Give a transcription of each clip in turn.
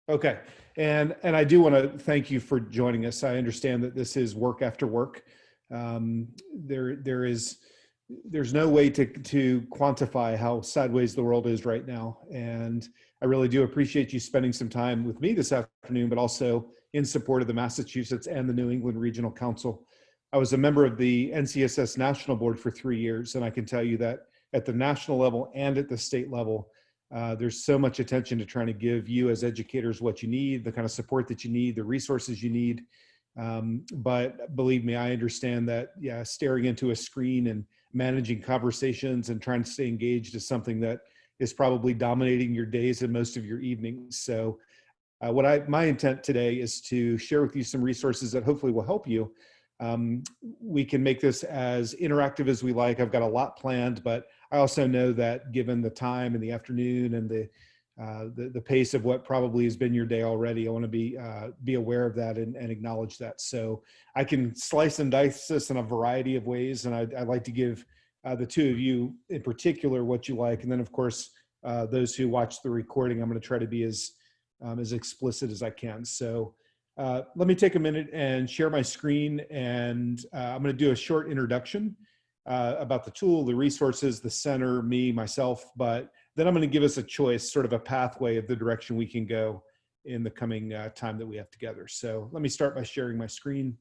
Okay. And I do want to thank you for joining us. I understand that this is work after work. There's no way to quantify how sideways the world is right now. And I really do appreciate you spending some time with me this afternoon, but also in support of the Massachusetts and the New England Regional Council. I was a member of the NCSS National Board for 3 years, and I can tell you that at the national level and at the state level, there's so much attention to trying to give you as educators what you need, the kind of support that you need, the resources you need. But believe me, I understand that, yeah, staring into a screen and managing conversations and trying to stay engaged is something that is probably dominating your days and most of your evenings. So my intent today is to share with you some resources that hopefully will help you. We can make this as interactive as we like. I've got a lot planned, but I also know that given the time in the afternoon and the pace of what probably has been your day already, I want to be aware of that and acknowledge that. So I can slice and dice this in a variety of ways, and I'd like to give the two of you in particular what you like, and then of course those who watch the recording, I'm going to try to be as explicit as I can. So let me take a minute and share my screen, and I'm going to do a short introduction about the tool, the resources, the center, me, myself, but then I'm going to give us a choice, sort of a pathway of the direction we can go in the coming time that we have together. So let me start by sharing my screen.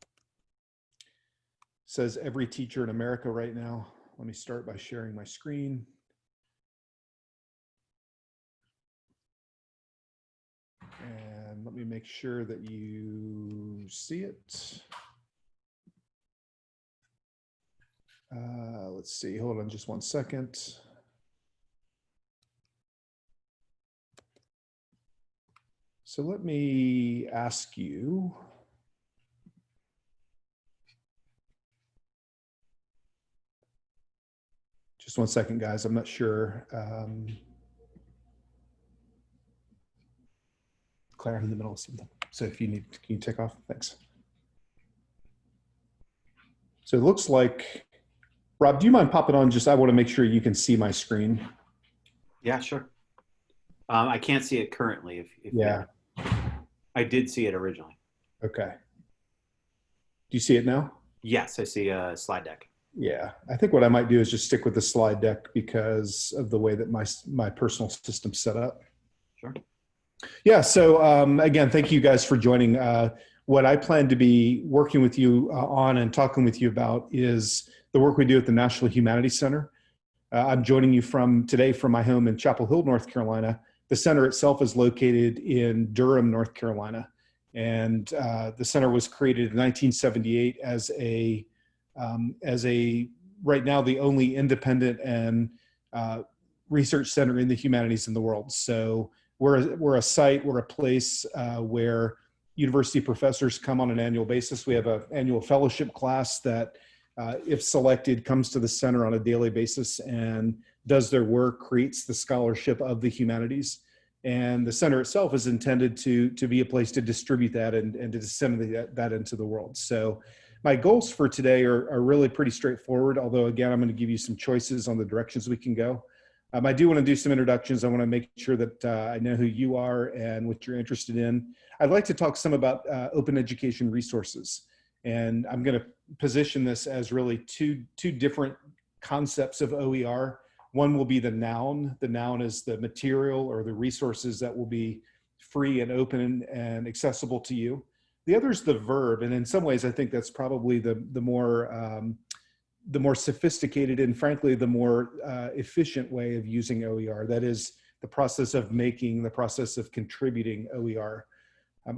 It says every teacher in America right now. Let me start by sharing my screen. And let me make sure that you see it. Let's see, hold on just one second. So let me ask you, just one second, guys, I'm not sure. Claire, I'm in the middle of something. So if you need, can you take off? Thanks. So it looks like, Rob, do you mind popping on? I want to make sure you can see my screen. Yeah, sure. I can't see it currently. If yeah. I did see it originally. Okay. Do you see it now? Yes, I see a slide deck. Yeah, I think what I might do is just stick with the slide deck because of the way that my personal system's set up. Sure. Yeah, so again, thank you guys for joining. What I plan to be working with you on and talking with you about is the work we do at the National Humanities Center. I'm joining you today from my home in Chapel Hill, North Carolina. The center itself is located in Durham, North Carolina. And the center was created in 1978 as right now the only independent and research center in the humanities in the world. So we're a site, we're a place where university professors come on an annual basis. We have an annual fellowship class that, if selected, comes to the center on a daily basis and does their work, creates the scholarship of the humanities. And the center itself is intended to be a place to distribute that and to disseminate that into the world. So my goals for today are really pretty straightforward, although again, I'm going to give you some choices on the directions we can go. I do want to do some introductions. I want to make sure that I know who you are and what you're interested in. I'd like to talk some about open education resources. And I'm going to position this as really two different concepts of OER. One will be the noun. The noun is the material or the resources that will be free and open and accessible to you. The other is the verb. And in some ways, I think that's probably the more sophisticated and frankly, the more efficient way of using OER. That is the process of making, the process of contributing OER.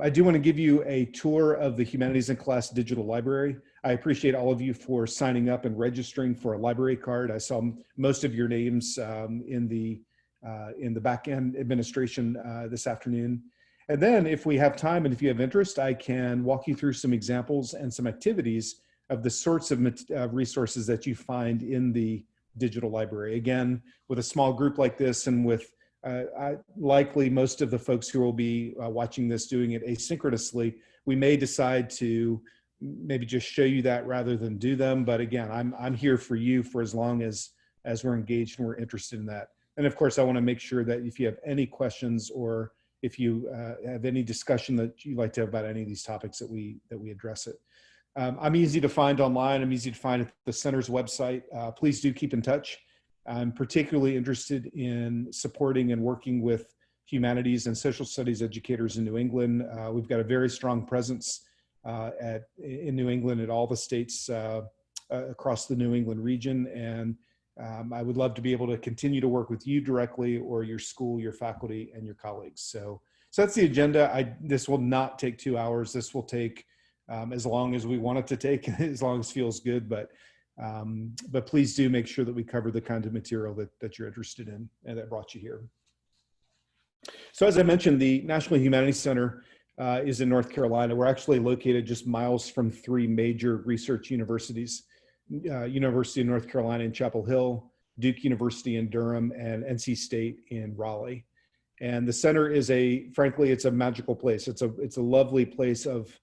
I do want to give you a tour of the Humanities in Class digital library. I appreciate all of you for signing up and registering for a library card. I saw most of your names in the back-end administration this afternoon. And then if we have time and if you have interest, I can walk you through some examples and some activities of the sorts of resources that you find in the digital library. Again, with a small group like this and with likely most of the folks who will be watching this doing it asynchronously, we may decide to maybe just show you that rather than do them. But again, I'm here for you for as long as we're engaged and we're interested in that. And of course, I want to make sure that if you have any questions or if you have any discussion that you'd like to have about any of these topics that we address it. I'm easy to find online. I'm easy to find at the center's website. Please do keep in touch. I'm particularly interested in supporting and working with humanities and social studies educators in New England. We've got a very strong presence in New England at all the states across the New England region. And I would love to be able to continue to work with you directly or your school, your faculty, and your colleagues. So that's the agenda. This will not take 2 hours. This will take as long as we want it to take, as long as it feels good. But please do make sure that we cover the kind of material that you're interested in and that brought you here. So as I mentioned, the National Humanities Center is in North Carolina. We're actually located just miles from 3 major research universities, University of North Carolina in Chapel Hill, Duke University in Durham, and NC State in Raleigh. And the center is frankly, it's a magical place. It's a lovely place of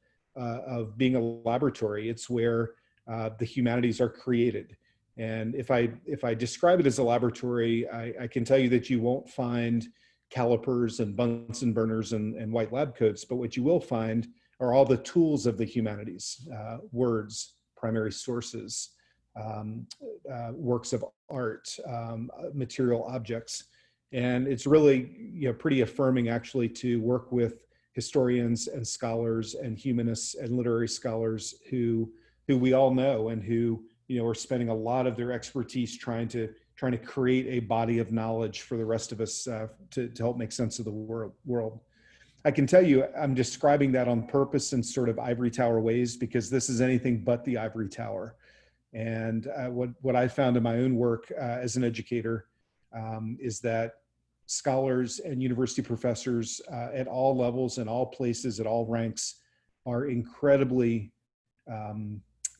being a laboratory. It's where the humanities are created. And if I describe it as a laboratory, I can tell you that you won't find calipers and Bunsen burners and white lab coats, but what you will find are all the tools of the humanities, words, primary sources, works of art, material objects. And it's really pretty affirming actually to work with historians and scholars and humanists and literary scholars who we all know and who are spending a lot of their expertise trying to create a body of knowledge for the rest of us to help make sense of the world. I can tell you I'm describing that on purpose in sort of ivory tower ways because this is anything but the ivory tower. And what I found in my own work as an educator is that scholars and university professors at all levels and all places at all ranks are incredibly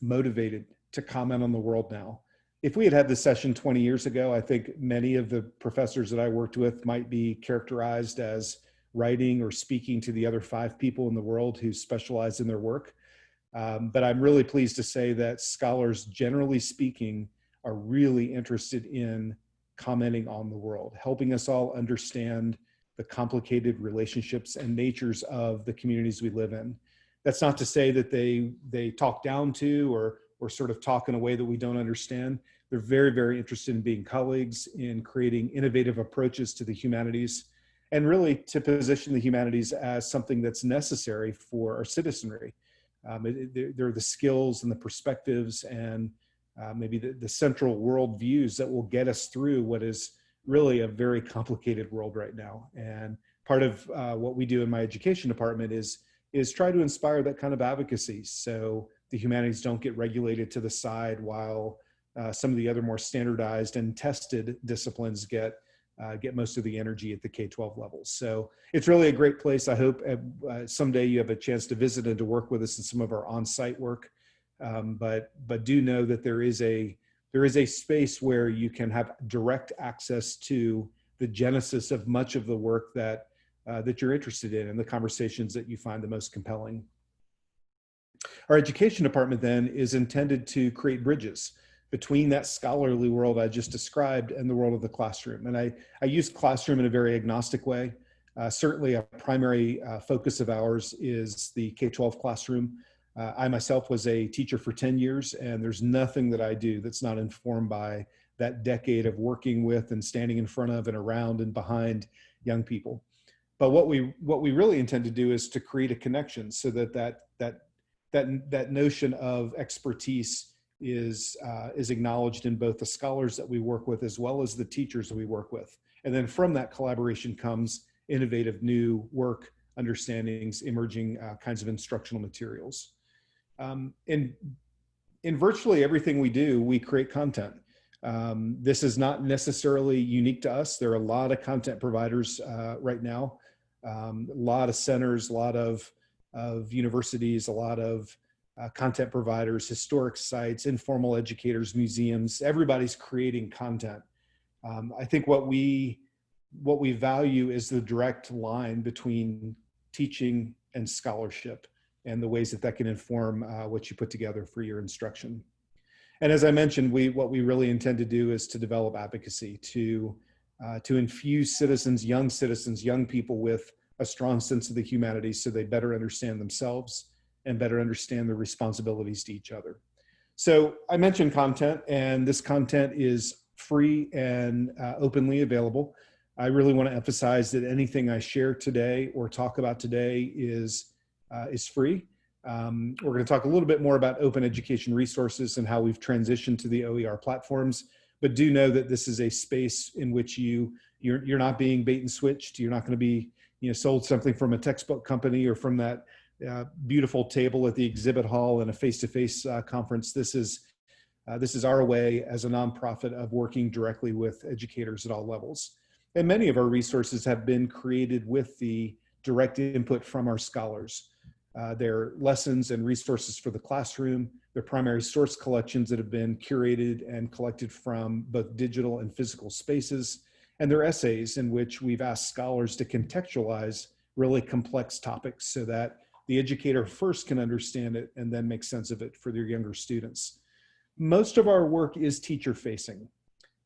motivated to comment on the world now. If we had had this session 20 years ago, I think many of the professors that I worked with might be characterized as writing or speaking to the other 5 people in the world who specialize in their work. But I'm really pleased to say that scholars, generally speaking, are really interested in commenting on the world, helping us all understand the complicated relationships and natures of the communities we live in. That's not to say that they talk down to or sort of talk in a way that we don't understand. They're very, very interested in being colleagues, in creating innovative approaches to the humanities, and really to position the humanities as something that's necessary for our citizenry. They're the skills and the perspectives and maybe the central world views that will get us through what is really a very complicated world right now. And part of what we do in my education department is try to inspire that kind of advocacy so the humanities don't get regulated to the side while some of the other more standardized and tested disciplines get most of the energy at the K-12 levels. So it's really a great place. I hope someday you have a chance to visit and to work with us in some of our on-site work. But do know that there is a space where you can have direct access to the genesis of much of the work that you're interested in and the conversations that you find the most compelling. Our education department then is intended to create bridges between that scholarly world I just described and the world of the classroom. And I use classroom in a very agnostic way. Certainly a primary focus of ours is the K-12 classroom. I myself was a teacher for 10 years, and there's nothing that I do that's not informed by that decade of working with and standing in front of and around and behind young people. But what we really intend to do is to create a connection so that notion of expertise is acknowledged in both the scholars that we work with as well as the teachers that we work with. And then from that collaboration comes innovative new work, understandings, emerging kinds of instructional materials. In virtually everything we do, we create content. This is not necessarily unique to us. There are a lot of content providers right now, a lot of centers, a lot of universities, a lot of content providers, historic sites, informal educators, museums. Everybody's creating content. I think what we value is the direct line between teaching and scholarship and the ways that can inform what you put together for your instruction. And as I mentioned, what we really intend to do is to develop advocacy, to to infuse citizens, young people with a strong sense of the humanities so they better understand themselves and better understand their responsibilities to each other. So I mentioned content, and this content is free and openly available. I really want to emphasize that anything I share today or talk about today is free. We're going to talk a little bit more about open education resources and how we've transitioned to the OER platforms, but do know that this is a space in which you're not being bait and switched. You're not going to be sold something from a textbook company or from that beautiful table at the exhibit hall in a face-to-face conference. This is our way as a nonprofit of working directly with educators at all levels. And many of our resources have been created with the direct input from our scholars. They're lessons and resources for the classroom. They're primary source collections that have been curated and collected from both digital and physical spaces. And they're essays in which we've asked scholars to contextualize really complex topics so that the educator first can understand it and then make sense of it for their younger students. Most of our work is teacher facing.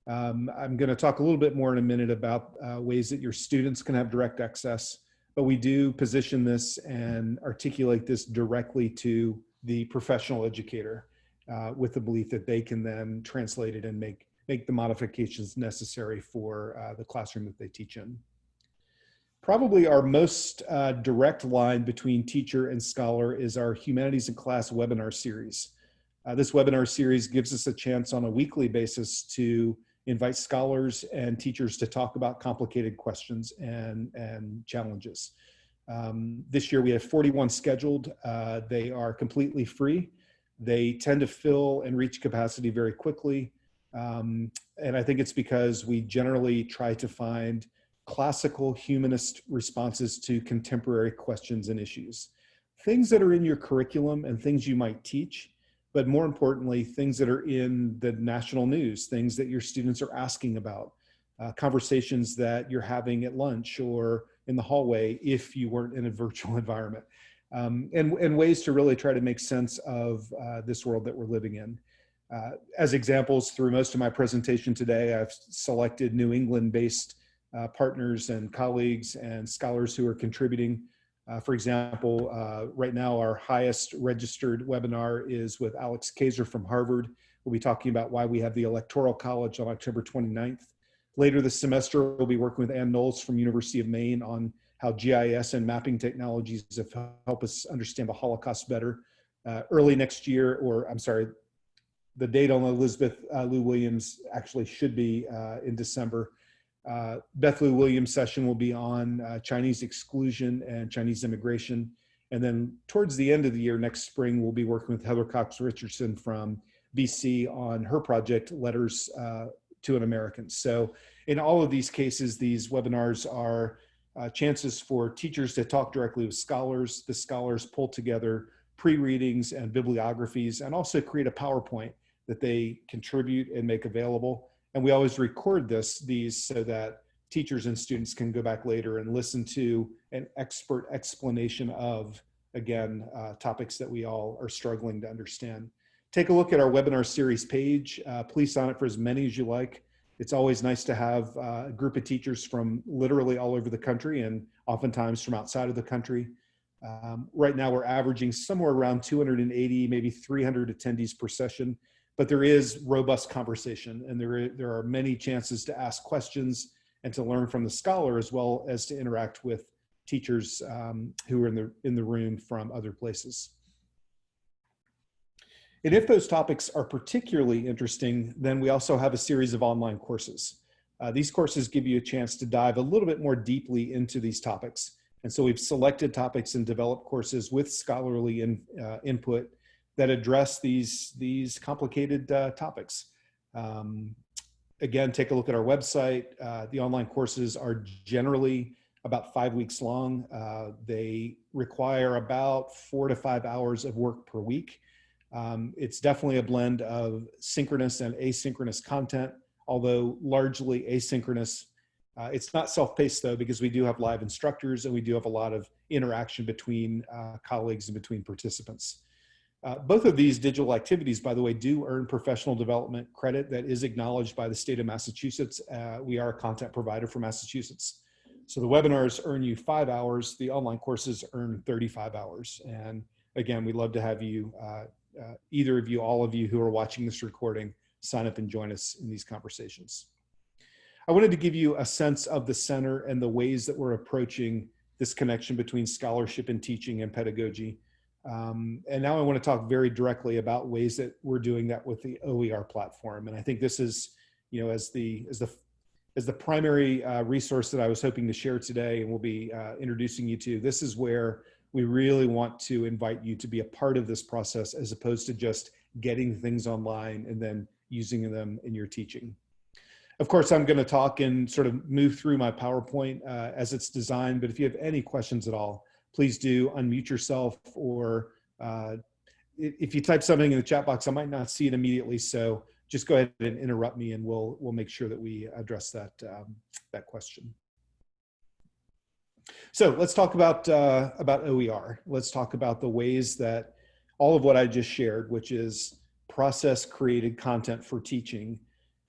I'm going to talk a little bit more in a minute about ways that your students can have direct access, but we do position this and articulate this directly to the professional educator with the belief that they can then translate it and make the modifications necessary for the classroom that they teach in. Probably our most direct line between teacher and scholar is our Humanities in Class webinar series. This webinar series gives us a chance on a weekly basis to invite scholars and teachers to talk about complicated questions and challenges. This year we have 41 scheduled. They are completely free. They tend to fill and reach capacity very quickly. And I think it's because we generally try to find classical humanist responses to contemporary questions and issues. Things that are in your curriculum and things you might teach, but more importantly, things that are in the national news, things that your students are asking about, conversations that you're having at lunch or in the hallway if you weren't in a virtual environment, and ways to really try to make sense of this world that we're living in. As examples, through most of my presentation today, I've selected New England-based partners and colleagues and scholars who are contributing. For example, right now our highest registered webinar is with Alex Kaiser from Harvard. We'll be talking about why we have the Electoral College on October 29th. Later this semester, we'll be working with Ann Knowles from University of Maine on how GIS and mapping technologies have helped us understand the Holocaust better. Early next year, or I'm sorry, the date on Elizabeth Lou Williams actually should be in December. Beth Lou Williams' session will be on Chinese exclusion and Chinese immigration. And then towards the end of the year, next spring, we'll be working with Heather Cox Richardson from BC on her project, Letters to an American. So in all of these cases, these webinars are chances for teachers to talk directly with scholars. The scholars pull together pre-readings and bibliographies and also create a PowerPoint that they contribute and make available. And we always record these so that teachers and students can go back later and listen to an expert explanation of, again, topics that we all are struggling to understand. Take a look at our webinar series page. Please sign up for as many as you like. It's always nice to have a group of teachers from literally all over the country and oftentimes from outside of the country. Right now we're averaging somewhere around 280, maybe 300 attendees per session. But there is robust conversation, and there are many chances to ask questions and to learn from the scholar, as well as to interact with teachers who are in the room from other places. And if those topics are particularly interesting, then we also have a series of online courses. These courses give you a chance to dive a little bit more deeply into these topics. And so we've selected topics and developed courses with scholarly input that address these complicated topics. Again, take a look at our website. The online courses are generally about 5 weeks long. They require about 4 to 5 hours of work per week. It's definitely a blend of synchronous and asynchronous content, although largely asynchronous. It's not self-paced though, because we do have live instructors and we do have a lot of interaction between colleagues and between participants. Both of these digital activities, by the way, do earn professional development credit that is acknowledged by the state of Massachusetts. We are a content provider for Massachusetts. So the webinars earn you 5 hours, the online courses earn 35 hours. And again, we'd love to have you, either of you, all of you who are watching this recording, sign up and join us in these conversations. I wanted to give you a sense of the center and the ways that we're approaching this connection between scholarship and teaching and pedagogy. And now I want to talk very directly about ways that we're doing that with the OER platform. And I think this is, you know, as the primary resource that I was hoping to share today, and we'll be introducing you to, this is where we really want to invite you to be a part of this process, as opposed to just getting things online and then using them in your teaching. Of course, I'm going to talk and sort of move through my PowerPoint as it's designed, but if you have any questions at all, please do unmute yourself, or if you type something in the chat box, I might not see it immediately, so just go ahead and interrupt me and we'll make sure that we address that, that question. So let's talk about OER. Let's talk about the ways that all of what I just shared, which is process-created content for teaching,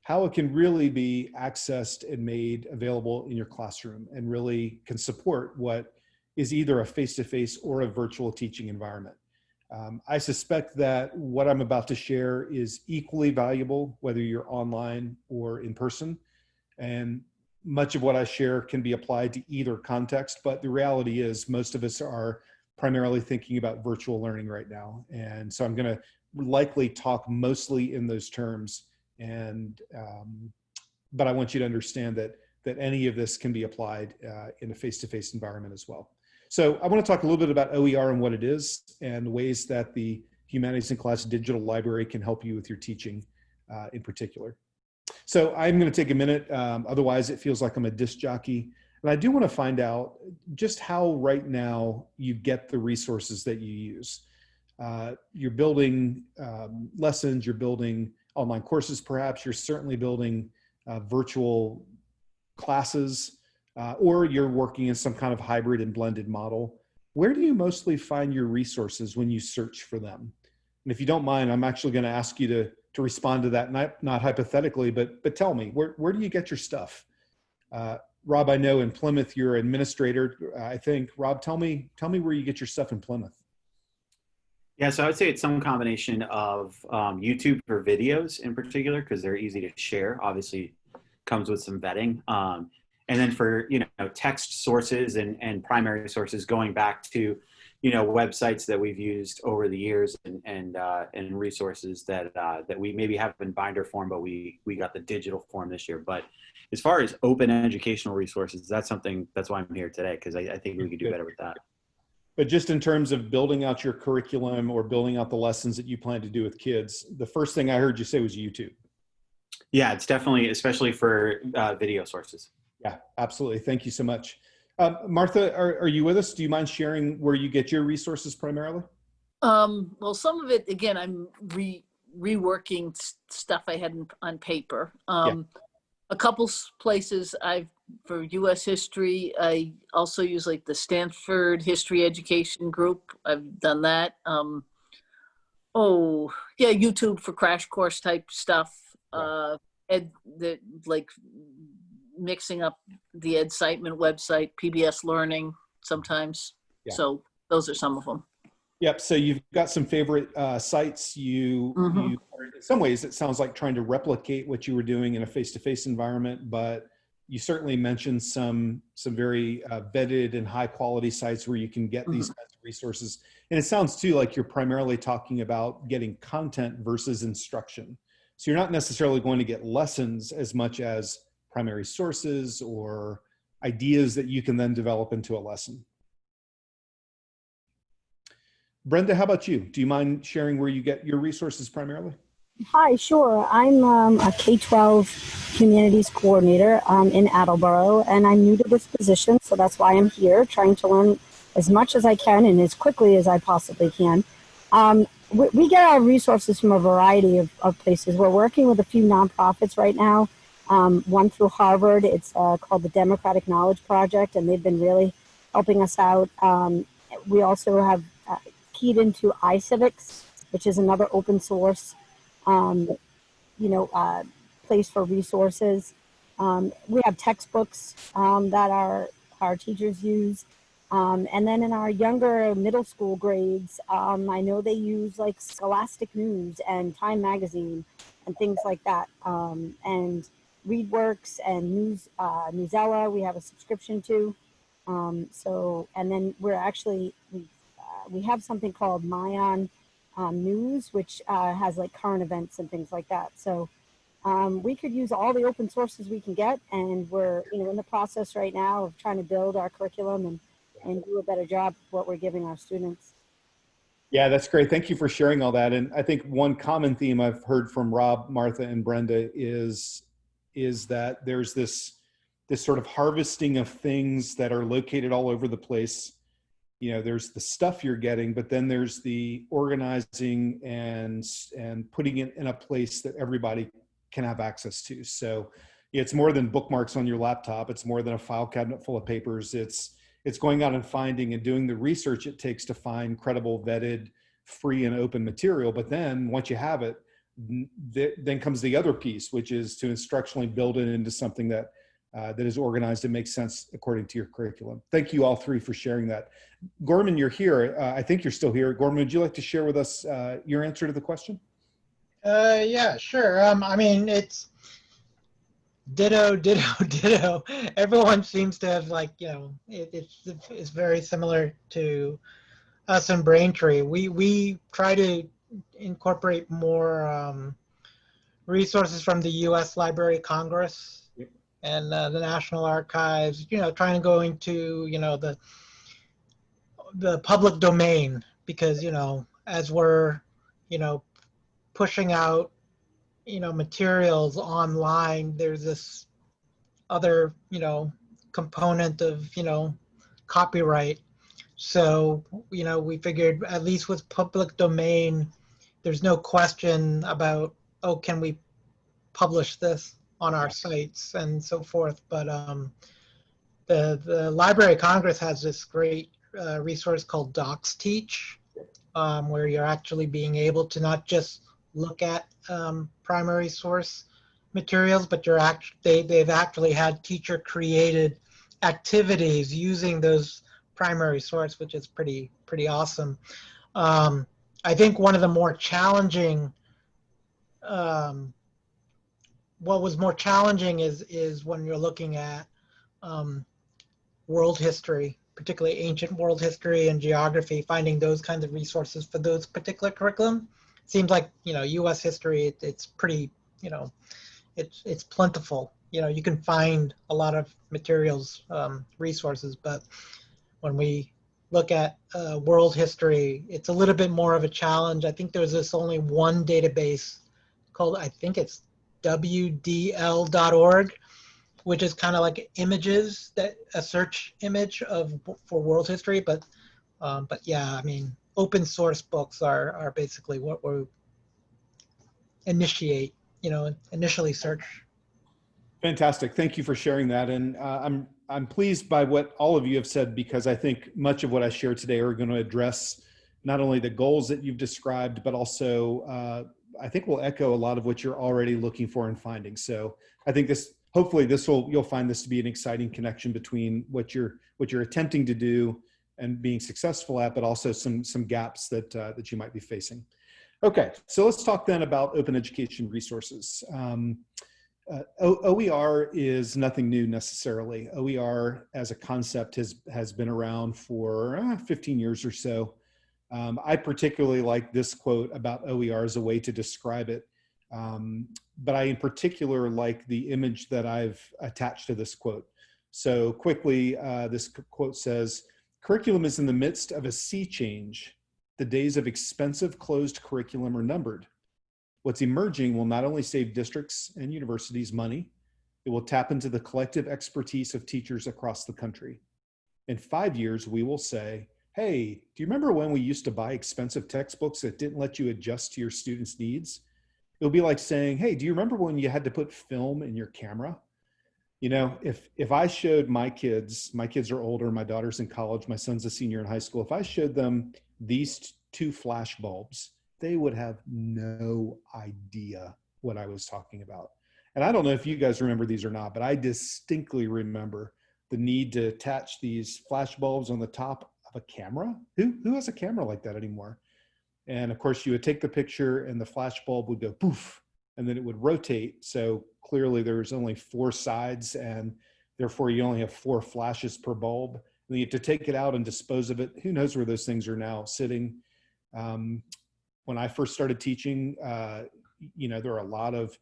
how it can really be accessed and made available in your classroom and really can support what is either a face-to-face or a virtual teaching environment. I suspect that what I'm about to share is equally valuable, whether you're online or in person. And much of what I share can be applied to either context, but the reality is most of us are primarily thinking about virtual learning right now. And so I'm gonna likely talk mostly in those terms. And, but I want you to understand that any of this can be applied in a face-to-face environment as well. So I want to talk a little bit about OER and what it is and ways that the Humanities in Class digital library can help you with your teaching in particular. So I'm going to take a minute, otherwise it feels like I'm a disc jockey. And I do want to find out just how right now you get the resources that you use. You're building lessons, you're building online courses perhaps, you're certainly building virtual classes, or you're working in some kind of hybrid and blended model. Where do you mostly find your resources when you search for them? And if you don't mind, I'm actually going to ask you to respond to that, not hypothetically, but tell me, where do you get your stuff? Rob, I know in Plymouth you're an administrator, I think. Rob, tell me where you get your stuff in Plymouth. Yeah, so I would say it's some combination of YouTube for videos in particular, because they're easy to share. Obviously, comes with some vetting. And then for, you know, text sources and primary sources, going back to, you know, websites that we've used over the years and resources that we maybe have in binder form, but we got the digital form this year. But as far as open educational resources, that's why I'm here today, because I think we could do better with that. But just in terms of building out your curriculum or building out the lessons that you plan to do with kids, the first thing I heard you say was YouTube. Yeah, it's definitely, especially for video sources. Yeah, absolutely. Thank you so much. Martha, are you with us? Do you mind sharing where you get your resources primarily? Well, some of it, again, I'm reworking stuff I had on paper. A couple places for US history, I also use like the Stanford History Education Group. I've done that. Oh, yeah, YouTube for crash course type stuff. Like mixing up the Ed Siteman website, PBS Learning sometimes. Yeah. So those are some of them. Yep. So you've got some favorite sites. You in some ways, it sounds like trying to replicate what you were doing in a face-to-face environment, but you certainly mentioned some very vetted and high quality sites where you can get these kinds of resources. And it sounds too like you're primarily talking about getting content versus instruction. So you're not necessarily going to get lessons as much as primary sources or ideas that you can then develop into a lesson. Brenda, how about you? Do you mind sharing where you get your resources primarily? Hi, sure. I'm a K-12 humanities coordinator in Attleboro, and I'm new to this position, so that's why I'm here, trying to learn as much as I can and as quickly as I possibly can. We get our resources from a variety of places. We're working with a few nonprofits right now, one through Harvard. It's called the Democratic Knowledge Project, and they've been really helping us out. We also have keyed into iCivics which is another open source, you know, place for resources. We have textbooks that our teachers use. And then in our younger middle school grades, I know they use like Scholastic News and Time Magazine and things like that. And ReadWorks and Newsella, we have a subscription to. So, and then we're actually, we have something called Myon News, which has like current events and things like that. So we could use all the open sources we can get, and we're, you know, in the process right now of trying to build our curriculum and do a better job of what we're giving our students. Yeah, that's great. Thank you for sharing all that. And I think one common theme I've heard from Rob, Martha, and Brenda is that there's this sort of harvesting of things that are located all over the place. You know, there's the stuff you're getting, but then there's the organizing and putting it in a place that everybody can have access to. So it's more than bookmarks on your laptop. It's more than a file cabinet full of papers. It's going out and finding and doing the research it takes to find credible, vetted, free and open material. But then once you have it, then comes the other piece, which is to instructionally build it into something that is organized and makes sense according to your curriculum. Thank you all three for sharing that. Gorman, you're here. I think you're still here. Gorman, would you like to share with us your answer to the question? Yeah, sure. I mean, it's ditto, ditto, ditto. Everyone seems to have, like, you know, it's very similar to us in Braintree. We try to incorporate more resources from the U.S. Library of Congress and the National Archives. You know, trying to go into, you know, the public domain, because, you know, as we're, you know, pushing out, you know, materials online, there's this other, you know, component of, you know, copyright. So, you know, we figured at least with public domain, there's no question about, oh, can we publish this on our sites and so forth. But the Library of Congress has this great resource called Docs Teach, where you're actually being able to not just look at primary source materials, but they've actually had teacher created activities using those primary source, which is pretty awesome. I think one of the more challenging, what was more challenging is when you're looking at world history, particularly ancient world history and geography, finding those kinds of resources for those particular curriculum. Seems like, you know, U.S. history, it's pretty, you know, it's plentiful. You know, you can find a lot of materials, resources, but when we look at world history, it's a little bit more of a challenge. I think there's this only one database called, I think it's WDL.org, which is kind of like images, that a search image for world history. But yeah, I mean, open source books are basically what we initially search. Fantastic. Thank you for sharing that. And I'm pleased by what all of you have said, because I think much of what I share today are going to address not only the goals that you've described, but also I think will echo a lot of what you're already looking for and finding. So I think hopefully you'll find this to be an exciting connection between what you're attempting to do and being successful at, but also some gaps that you might be facing. Okay, so let's talk then about open education resources. OER is nothing new necessarily. OER as a concept has been around for 15 years or so. I particularly like this quote about OER as a way to describe it. But I in particular like the image that I've attached to this quote. So quickly, this quote says, "Curriculum is in the midst of a sea change. The days of expensive closed curriculum are numbered. What's emerging will not only save districts and universities money, it will tap into the collective expertise of teachers across the country. In 5 years, we will say, hey, do you remember when we used to buy expensive textbooks that didn't let you adjust to your students' needs? It'll be like saying, hey, do you remember when you had to put film in your camera? You know, if I showed my kids are older, my daughter's in college, my son's a senior in high school. If I showed them these two flash bulbs they would have no idea what I was talking about. And I don't know if you guys remember these or not, but I distinctly remember the need to attach these flash bulbs on the top of a camera. Who has a camera like that anymore? And of course, you would take the picture and the flash bulb would go poof, and then it would rotate. So clearly there's only 4 sides, and therefore you only have 4 flashes per bulb. And then you have to take it out and dispose of it. Who knows where those things are now sitting? When I first started teaching, you know, there are a lot of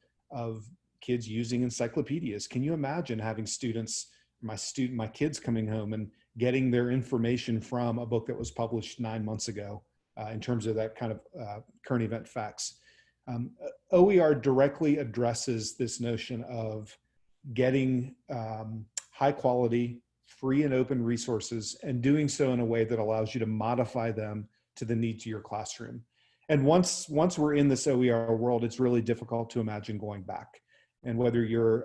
kids using encyclopedias. Can you imagine having students, my kids coming home and getting their information from a book that was published 9 months ago in terms of that kind of current event facts? OER directly addresses this notion of getting high quality, free and open resources, and doing so in a way that allows you to modify them to the needs of your classroom. And once we're in this OER world, it's really difficult to imagine going back. And whether you're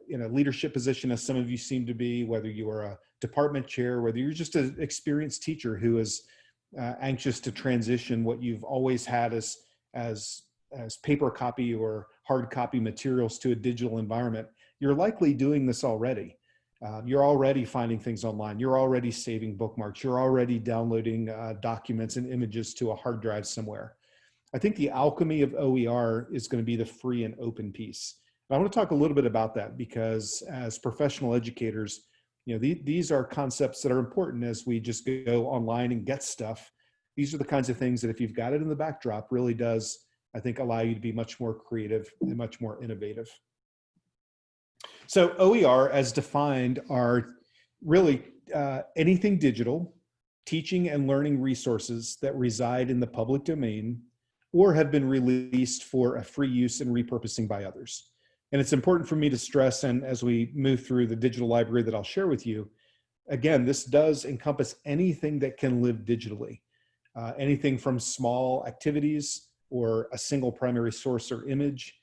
in a leadership position, as some of you seem to be, whether you are a department chair, whether you're just an experienced teacher who is anxious to transition what you've always had as paper copy or hard copy materials to a digital environment, you're likely doing this already. You're already finding things online. You're already saving bookmarks. You're already downloading documents and images to a hard drive somewhere. I think the alchemy of OER is going to be the free and open piece. I want to talk a little bit about that because as professional educators, you know, these are concepts that are important as we just go online and get stuff. These are the kinds of things that if you've got it in the backdrop really does, I think, allow you to be much more creative and much more innovative. So OER as defined are really anything digital, teaching and learning resources that reside in the public domain or have been released for a free use and repurposing by others. And it's important for me to stress, and as we move through the digital library that I'll share with you, again, this does encompass anything that can live digitally. Anything from small activities or a single primary source or image,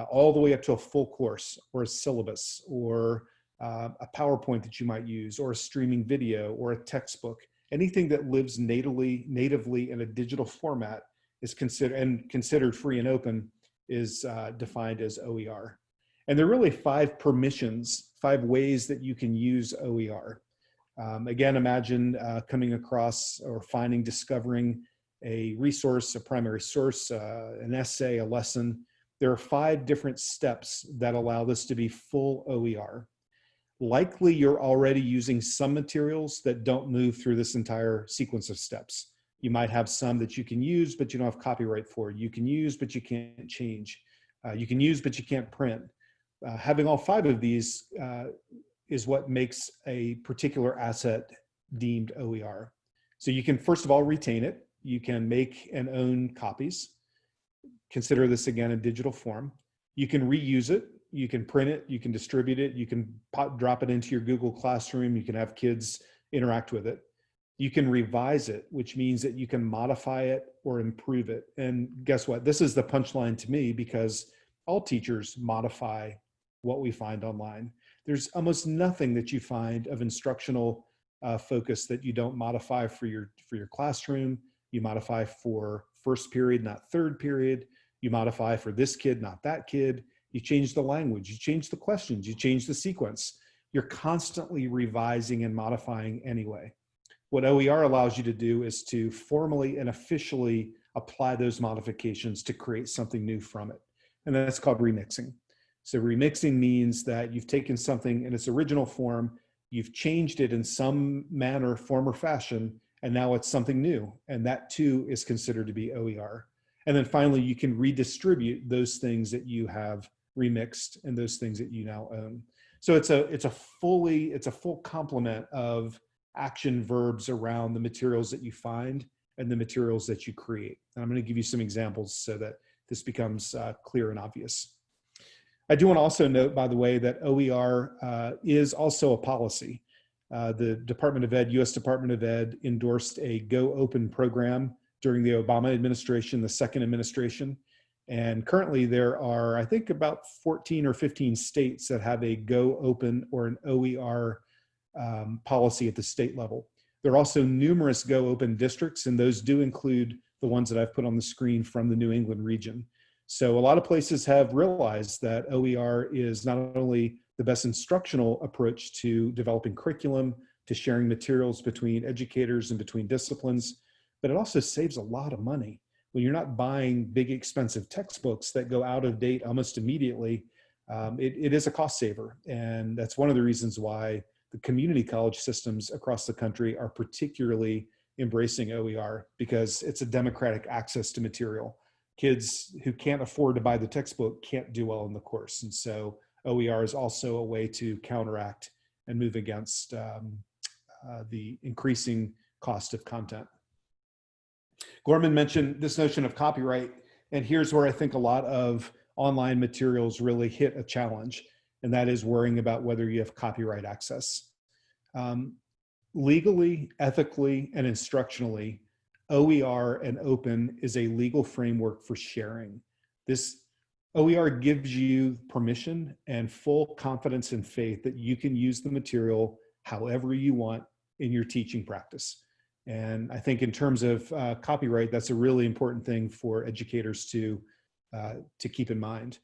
all the way up to a full course or a syllabus or a PowerPoint that you might use or a streaming video or a textbook. Anything that lives natively in a digital format is considered free and open is defined as OER. And there are really 5 permissions, 5 ways that you can use OER. Again, imagine coming across or discovering a resource, a primary source, an essay, a lesson. There are 5 different steps that allow this to be full OER. Likely you're already using some materials that don't move through this entire sequence of steps. You might have some that you can use, but you don't have copyright for. You can use, but you can't change. You can use, but you can't print. Having all 5 of these is what makes a particular asset deemed OER. So you can, first of all, retain it. You can make and own copies. Consider this again in digital form. You can reuse it. You can print it. You can distribute it. You can drop it into your Google Classroom. You can have kids interact with it. You can revise it, which means that you can modify it or improve it. And guess what? This is the punchline to me because all teachers modify what we find online. There's almost nothing that you find of instructional focus that you don't modify for your classroom. You modify for first period, not third period. You modify for this kid, not that kid. You change the language, you change the questions, you change the sequence. You're constantly revising and modifying anyway. What OER allows you to do is to formally and officially apply those modifications to create something new from it. And that's called remixing. So remixing means that you've taken something in its original form, you've changed it in some manner, form, or fashion, and now it's something new. And that too is considered to be OER. And then finally, you can redistribute those things that you have remixed and those things that you now own. So it's a full complement of action verbs around the materials that you find and the materials that you create. And I'm going to give you some examples so that this becomes clear and obvious. I do want to also note, by the way, that OER is also a policy. The Department of Ed, US Department of Ed, endorsed a Go Open program during the Obama administration, the second administration. And currently there are, I think, about 14 or 15 states that have a Go Open or an OER policy at the state level. There are also numerous Go Open districts, and those do include the ones that I've put on the screen from the New England region. So a lot of places have realized that OER is not only the best instructional approach to developing curriculum, to sharing materials between educators and between disciplines, but it also saves a lot of money. When you're not buying big expensive textbooks that go out of date almost immediately, it is a cost saver. And that's one of the reasons why the community college systems across the country are particularly embracing OER, because it's a democratic access to material. Kids who can't afford to buy the textbook can't do well in the course. And so OER is also a way to counteract and move against the increasing cost of content. Gorman mentioned this notion of copyright, and here's where I think a lot of online materials really hit a challenge, and that is worrying about whether you have copyright access. Legally, ethically, and instructionally, OER and open is a legal framework for sharing. This OER gives you permission and full confidence and faith that you can use the material however you want in your teaching practice. And I think in terms of copyright, that's a really important thing for educators to keep in mind.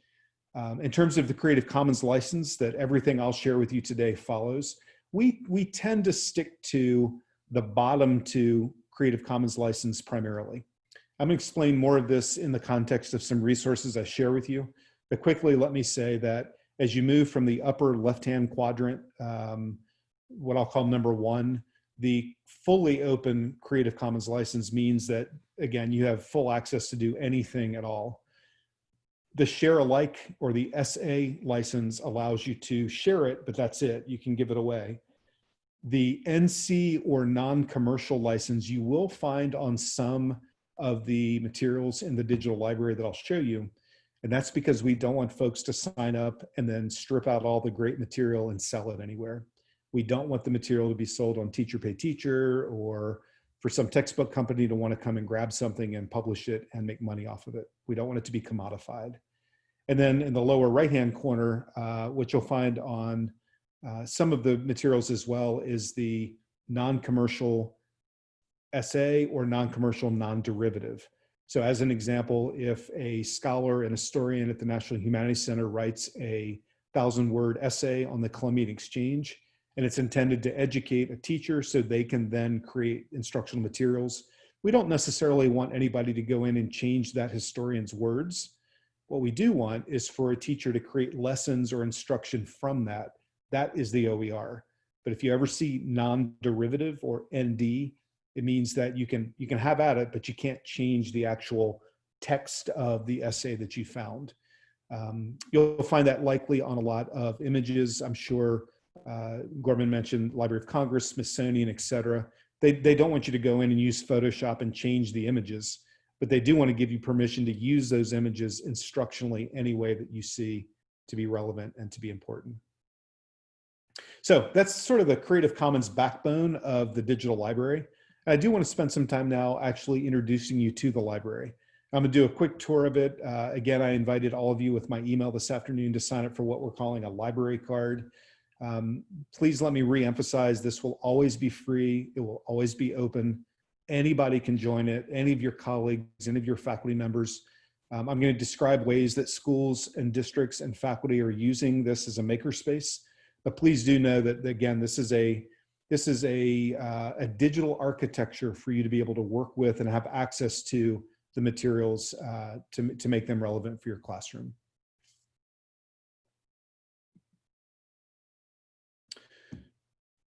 In terms of the Creative Commons license that everything I'll share with you today follows, we tend to stick to the bottom two Creative Commons license primarily. I'm going to explain more of this in the context of some resources I share with you, but quickly let me say that as you move from the upper left-hand quadrant, what I'll call number one, the fully open Creative Commons license means that, again, you have full access to do anything at all. The share alike or the SA license allows you to share it, but that's it. You can give it away. The NC or non-commercial license you will find on some of the materials in the digital library that I'll show you. And that's because we don't want folks to sign up and then strip out all the great material and sell it anywhere. We don't want the material to be sold on Teacher Pay Teacher or for some textbook company to want to come and grab something and publish it and make money off of it. We don't want it to be commodified. And then in the lower right-hand corner, what you'll find on some of the materials as well is the non-commercial SA or non-commercial non-derivative. So as an example, if a scholar and historian at the National Humanities Center writes a 1,000-word essay on the Columbian Exchange, and it's intended to educate a teacher so they can then create instructional materials, we don't necessarily want anybody to go in and change that historian's words. What we do want is for a teacher to create lessons or instruction from that. That is the OER. But if you ever see non-derivative or ND, it means that you can have at it, but you can't change the actual text of the essay that you found. You'll find that likely on a lot of images. I'm sure Gorman mentioned Library of Congress, Smithsonian, et cetera. They don't want you to go in and use Photoshop and change the images, but they do want to give you permission to use those images instructionally any way that you see to be relevant and to be important. So that's sort of the Creative Commons backbone of the digital library. I do want to spend some time now actually introducing you to the library. I'm going to do a quick tour of it. Again, I invited all of you with my email this afternoon to sign up for what we're calling a library card. Please let me re-emphasize, this will always be free. It will always be open. Anybody can join it, any of your colleagues, any of your faculty members. I'm going to describe ways that schools and districts and faculty are using this as a makerspace. But please do know that, again, this is a digital architecture for you to be able to work with and have access to the materials to make them relevant for your classroom.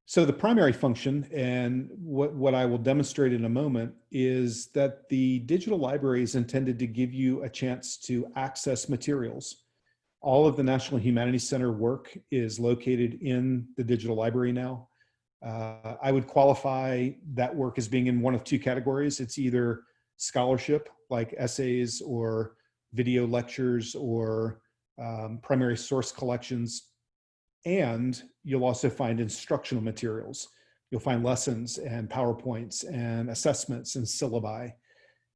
So the primary function, and what I will demonstrate in a moment, is that the digital library is intended to give you a chance to access materials. All of the National Humanities Center work is located in the digital library now. I would qualify that work as being in one of two categories. It's either scholarship, like essays or video lectures or primary source collections, and you'll also find instructional materials. You'll find lessons and PowerPoints and assessments and syllabi.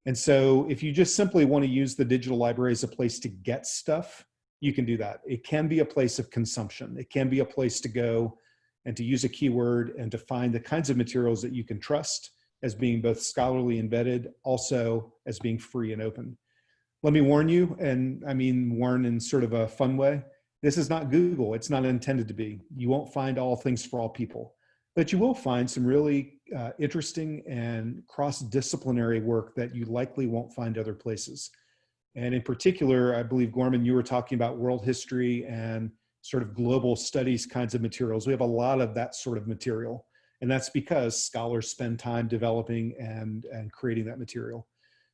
And so if you just simply want to use the digital library as a place to get stuff, you can do that. It can be a place of consumption. It can be a place to go and to use a keyword and to find the kinds of materials that you can trust as being both scholarly embedded, also as being free and open. Let me warn you, and I mean warn in sort of a fun way, this is not Google. It's not intended to be. You won't find all things for all people, but you will find some really interesting and cross-disciplinary work that you likely won't find other places. And in particular, I believe, Gorman, you were talking about world history and sort of global studies kinds of materials. We have a lot of that sort of material. And that's because scholars spend time developing and creating that material.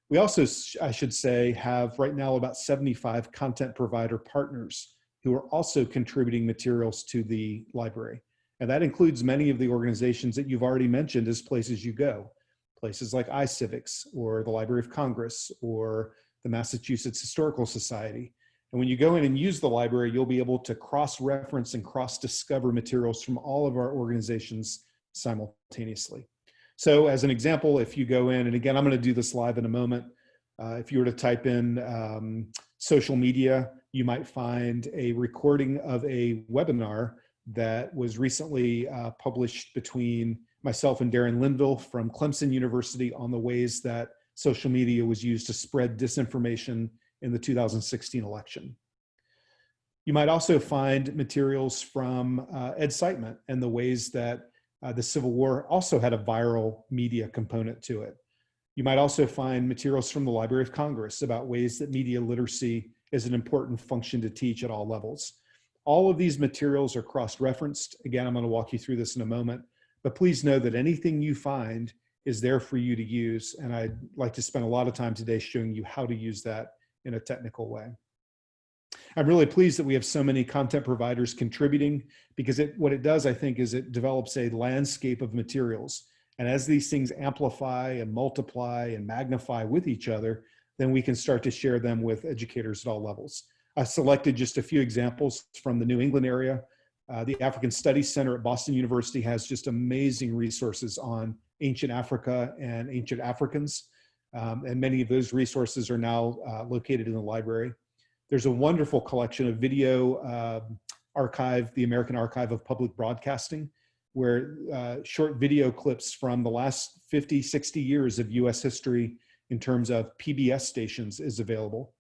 We also, I should say, have right now about 75 content provider partners who are also contributing materials to the library. And that includes many of the organizations that you've already mentioned as places you go. Places like iCivics or the Library of Congress or the Massachusetts Historical Society. And when you go in and use the library, you'll be able to cross-reference and cross-discover materials from all of our organizations simultaneously. So as an example, if you go in, and again, I'm going to do this live in a moment, if you were to type in social media, you might find a recording of a webinar that was recently published between myself and Darren Linville from Clemson University on the ways that social media was used to spread disinformation in the 2016 election. You might also find materials from Ed Siteman and the ways that the Civil War also had a viral media component to it. You might also find materials from the Library of Congress about ways that media literacy is an important function to teach at all levels. All of these materials are cross-referenced. Again, I'm going to walk you through this in a moment, but please know that anything you find is there for you to use. And I'd like to spend a lot of time today showing you how to use that in a technical way. I'm really pleased that we have so many content providers contributing, because what it does, I think, is it develops a landscape of materials. And as these things amplify and multiply and magnify with each other, then we can start to share them with educators at all levels. I selected just a few examples from the New England area. The African Studies Center at Boston University has just amazing resources on ancient Africa and ancient Africans. And many of those resources are now located in the library. There's a wonderful collection of video archive, the American Archive of Public Broadcasting, where short video clips from the last 50, 60 years of US history in terms of PBS stations is available.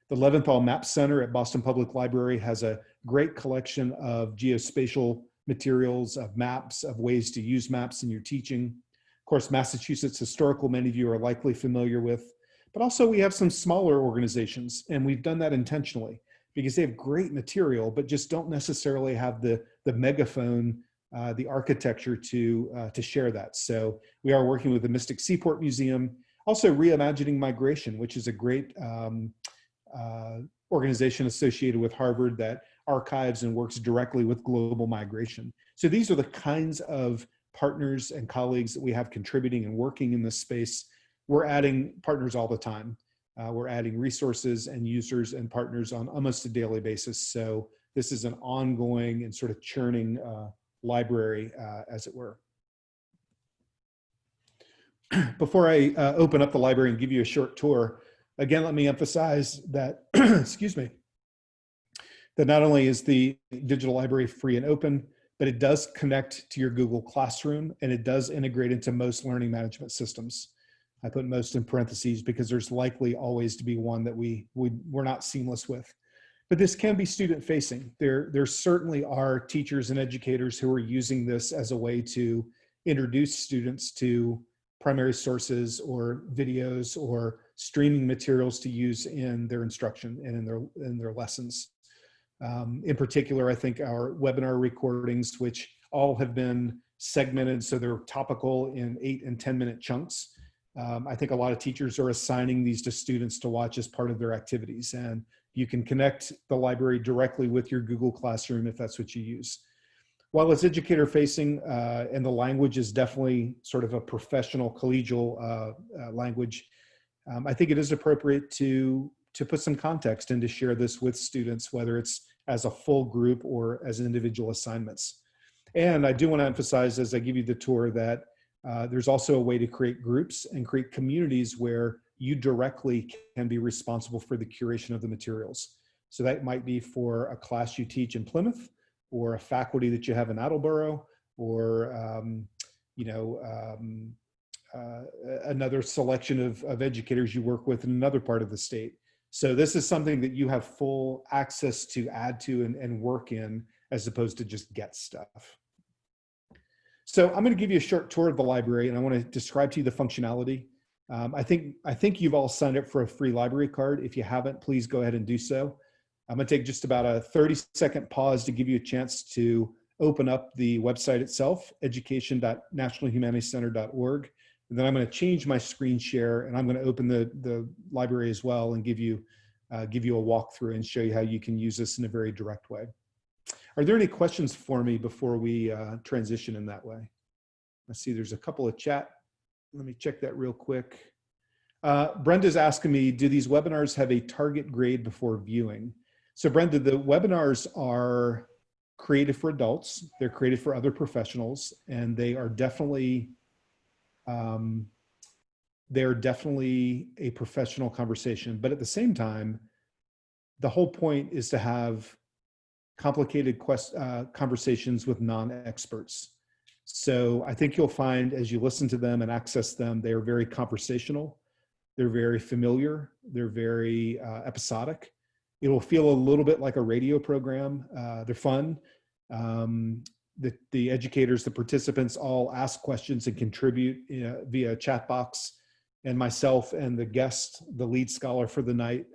The Leventhal Map Center at Boston Public Library has a great collection of geospatial materials, of maps, of ways to use maps in your teaching. Of course, Massachusetts Historical, many of you are likely familiar with, but also we have some smaller organizations, and we've done that intentionally because they have great material, but just don't necessarily have the megaphone, the architecture to share that. So we are working with the Mystic Seaport Museum, also Reimagining Migration, which is a great organization associated with Harvard that archives and works directly with global migration. So these are the kinds of partners and colleagues that we have contributing and working in this space. We're adding partners all the time. We're adding resources and users and partners on almost a daily basis. So this is an ongoing and sort of churning library, as it were. Before I open up the library and give you a short tour, again, let me emphasize that, excuse me, that not only is the digital library free and open, but it does connect to your Google Classroom, and it does integrate into most learning management systems. I put most in parentheses because there's likely always to be one that we're not seamless with. But this can be student facing. There certainly are teachers and educators who are using this as a way to introduce students to primary sources or videos or streaming materials to use in their instruction and in their lessons. In particular, I think our webinar recordings, which all have been segmented so they're topical in 8 and 10-minute chunks. I think a lot of teachers are assigning these to students to watch as part of their activities, and you can connect the library directly with your Google Classroom if that's what you use. While it's educator facing and the language is definitely sort of a professional collegial language, I think it is appropriate to put some context and to share this with students, whether it's as a full group or as individual assignments. And I do want to emphasize as I give you the tour that there's also a way to create groups and create communities where you directly can be responsible for the curation of the materials. So that might be for a class you teach in Plymouth, or a faculty that you have in Attleboro, or another selection of educators you work with in another part of the state. So this is something that you have full access to add to and work in, as opposed to just get stuff. So I'm going to give you a short tour of the library, and I want to describe to you the functionality. I think you've all signed up for a free library card. If you haven't, please go ahead and do so. I'm going to take just about a 30-second pause to give you a chance to open up the website itself, education.nationalhumanitycenter.org. And then I'm going to change my screen share, and I'm going to open the library as well and give you a walkthrough and show you how you can use this in a very direct way. Are there any questions for me before we transition in that way? I see there's a couple of chat. Let me check that real quick. Brenda's asking me, do these webinars have a target grade before viewing? So Brenda, the webinars are created for adults. They're created for other professionals, and they are definitely a professional conversation. But at the same time, the whole point is to have complicated conversations with non-experts. So I think you'll find as you listen to them and access them, they are very conversational. They're very familiar. They're very episodic. It will feel a little bit like a radio program. They're fun. The educators, the participants all ask questions and contribute via chat box. And myself and the guest, the lead scholar for the night,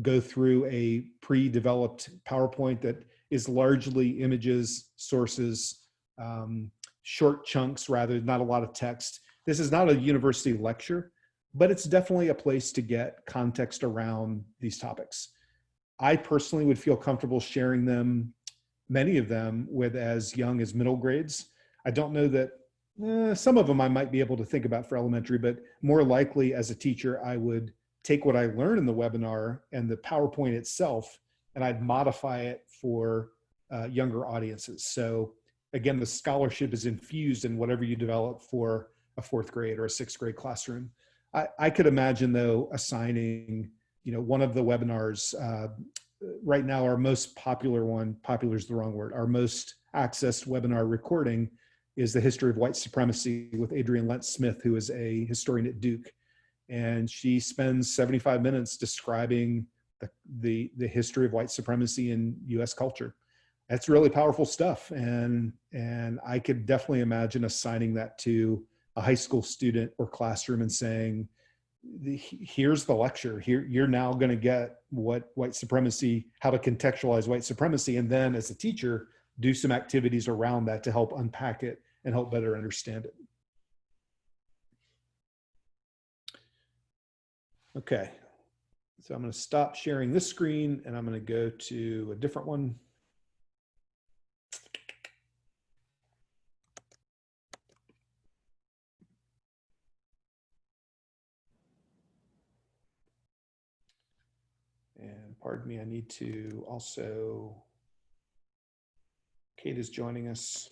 go through a pre-developed PowerPoint that is largely images, sources, short chunks rather, not a lot of text. This is not a university lecture, but it's definitely a place to get context around these topics. I personally would feel comfortable sharing them, many of them, with as young as middle grades. I don't know that some of them I might be able to think about for elementary, but more likely as a teacher, I would take what I learned in the webinar and the PowerPoint itself, and I'd modify it for younger audiences. So again, the scholarship is infused in whatever you develop for a 4th grade or a 6th grade classroom. I could imagine though assigning, one of the webinars right now, our most popular one, popular is the wrong word, our most accessed webinar recording is the history of white supremacy with Adrienne Lentz-Smith, who is a historian at Duke. And she spends 75 minutes describing the history of white supremacy in US culture. That's really powerful stuff. And I could definitely imagine assigning that to a high school student or classroom and saying, here's the lecture. Here, you're now going to get what white supremacy, how to contextualize white supremacy. And then as a teacher, do some activities around that to help unpack it and help better understand it. Okay, so I'm going to stop sharing this screen and I'm going to go to a different one. And pardon me, I need to also, Kate is joining us.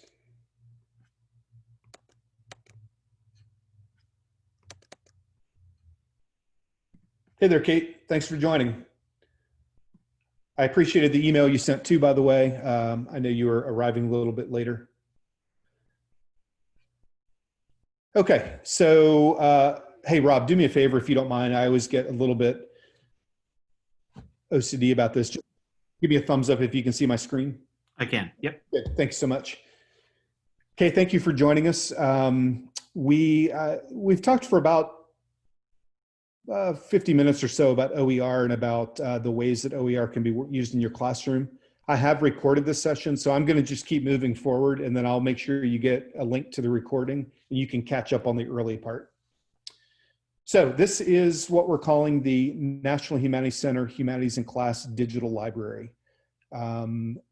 Hey there, Kate. Thanks for joining. I appreciated the email you sent too, by the way. I know you were arriving a little bit later. Okay, so hey, Rob, do me a favor if you don't mind. I always get a little bit OCD about this. Just give me a thumbs up if you can see my screen. I can, yep. Good, thanks so much. Okay, thank you for joining us. We've talked for about 50 minutes or so about OER and about the ways that OER can be used in your classroom. I have recorded this session, so I'm going to just keep moving forward, and then I'll make sure you get a link to the recording and you can catch up on the early part. So this is what we're calling the National Humanities Center Humanities in Class Digital Library.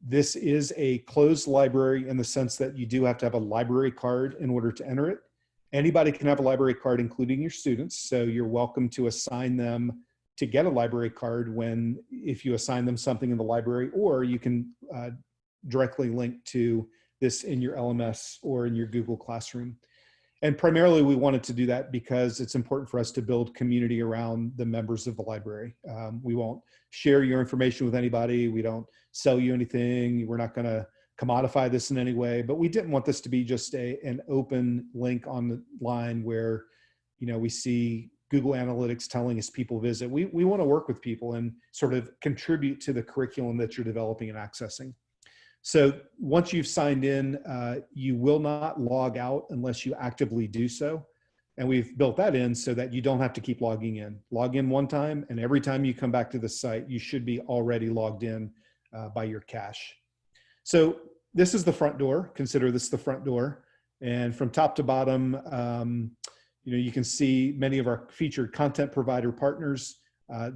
This is a closed library in the sense that you do have to have a library card in order to enter it. Anybody can have a library card, including your students. So you're welcome to assign them to get a library card if you assign them something in the library, or you can directly link to this in your LMS or in your Google Classroom. And primarily we wanted to do that because it's important for us to build community around the members of the library. We won't share your information with anybody. We don't sell you anything. We're not going to commodify this in any way, but we didn't want this to be just an open link on the line where, we see Google Analytics telling us people visit. We want to work with people and sort of contribute to the curriculum that you're developing and accessing. So once you've signed in, you will not log out unless you actively do so. And we've built that in so that you don't have to keep logging in. Log in one time, and every time you come back to the site, you should be already logged in by your cache. So this is the front door. Consider this the front door. And from top to bottom, you can see many of our featured content provider partners.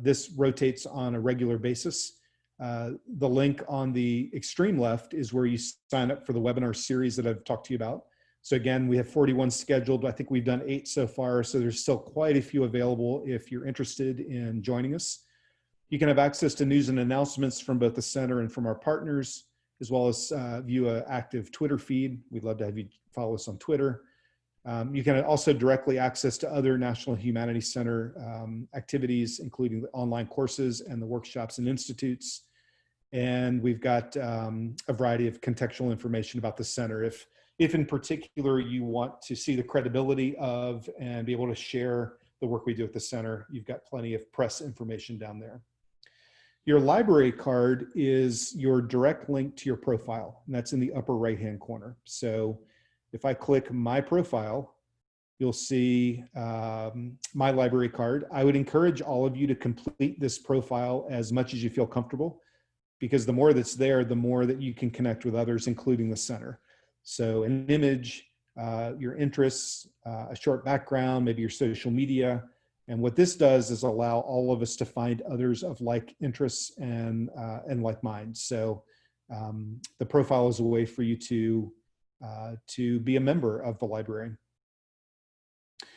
This rotates on a regular basis. The link on the extreme left is where you sign up for the webinar series that I've talked to you about. So again, we have 41 scheduled. I think we've done 8 so far. So there's still quite a few available if you're interested in joining us. You can have access to news and announcements from both the center and from our partners, as well as view an active Twitter feed. We'd love to have you follow us on Twitter. You can also directly access to other National Humanities Center activities, including the online courses and the workshops and institutes. And we've got a variety of contextual information about the center. If in particular you want to see the credibility of and be able to share the work we do at the center, you've got plenty of press information down there. Your library card is your direct link to your profile, and that's in the upper right-hand corner. So if I click my profile, you'll see my library card. I would encourage all of you to complete this profile as much as you feel comfortable, because the more that's there, the more that you can connect with others, including the center. So an image, your interests, a short background, maybe your social media. And what this does is allow all of us to find others of like interests and like minds. So the profile is a way for you to be a member of the library.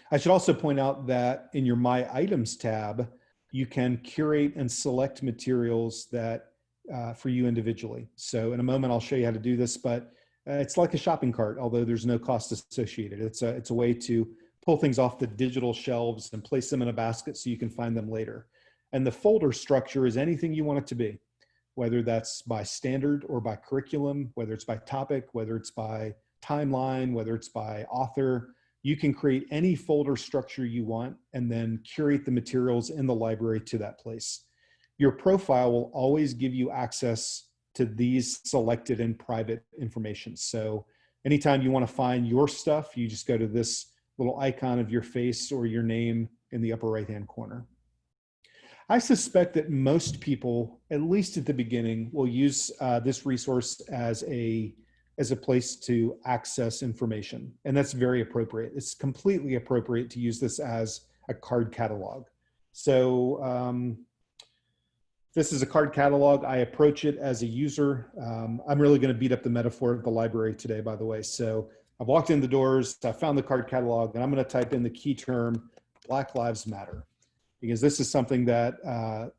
I should also point out that in your My Items tab, you can curate and select materials that for you individually. So in a moment, I'll show you how to do this, but it's like a shopping cart, although there's no cost associated. It's a way to pull things off the digital shelves and place them in a basket so you can find them later. And the folder structure is anything you want it to be, whether that's by standard or by curriculum, whether it's by topic, whether it's by timeline, whether it's by author. You can create any folder structure you want and then curate the materials in the library to that place. Your profile will always give you access to these selected and private information. So anytime you want to find your stuff, you just go to this little icon of your face or your name in the upper right-hand corner. I suspect that most people, at least at the beginning, will use this resource as a place to access information. And that's very appropriate. It's completely appropriate to use this as a card catalog. So this is a card catalog. I approach it as a user. I'm really going to beat up the metaphor of the library today, by the way. So I've walked in the doors, I found the card catalog, and I'm going to type in the key term, Black Lives Matter, because this is something that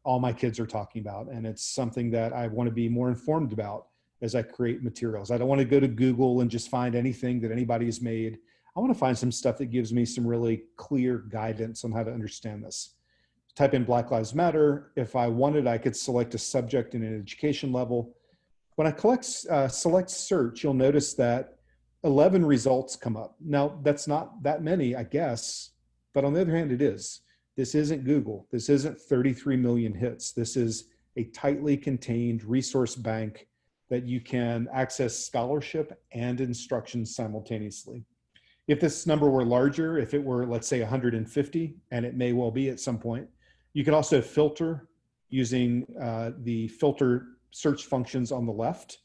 all my kids are talking about. And it's something that I want to be more informed about as I create materials. I don't want to go to Google and just find anything that anybody has made. I want to find some stuff that gives me some really clear guidance on how to understand this. Type in Black Lives Matter. If I wanted, I could select a subject in an education level. When I select search, you'll notice that 11 results come up. Now, that's not that many, I guess, but on the other hand, it is. This isn't Google. This isn't 33 million hits. This is a tightly contained resource bank that you can access scholarship and instruction simultaneously. If this number were larger, if it were, let's say, 150, and it may well be at some point, you can also filter using the filter search functions on the left,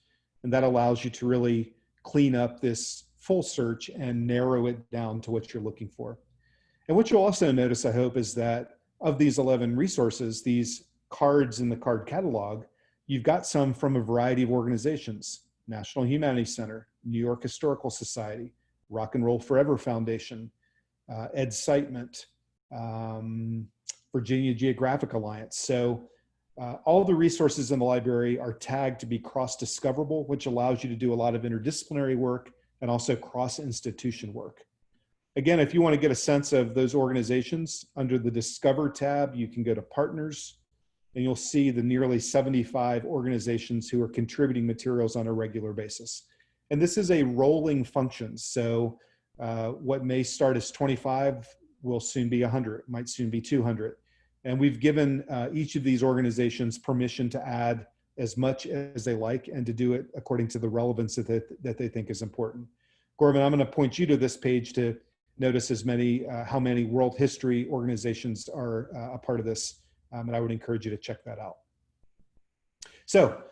and that allows you to really clean up this full search and narrow it down to what you're looking for. And what you'll also notice, I hope, is that of these 11 resources, these cards in the card catalog, you've got some from a variety of organizations: National Humanities Center, New York Historical Society, Rock and Roll Forever Foundation, Ed Citement, Virginia Geographic Alliance. So all the resources in the library are tagged to be cross-discoverable, which allows you to do a lot of interdisciplinary work and also cross-institution work. Again, if you want to get a sense of those organizations, under the Discover tab, you can go to Partners, and you'll see the nearly 75 organizations who are contributing materials on a regular basis. And this is a rolling function. So what may start as 25 will soon be 100, might soon be 200. And we've given each of these organizations permission to add as much as they like and to do it according to the relevance that they think is important. Gorman, I'm going to point you to this page to notice how many world history organizations are a part of this. And I would encourage you to check that out. So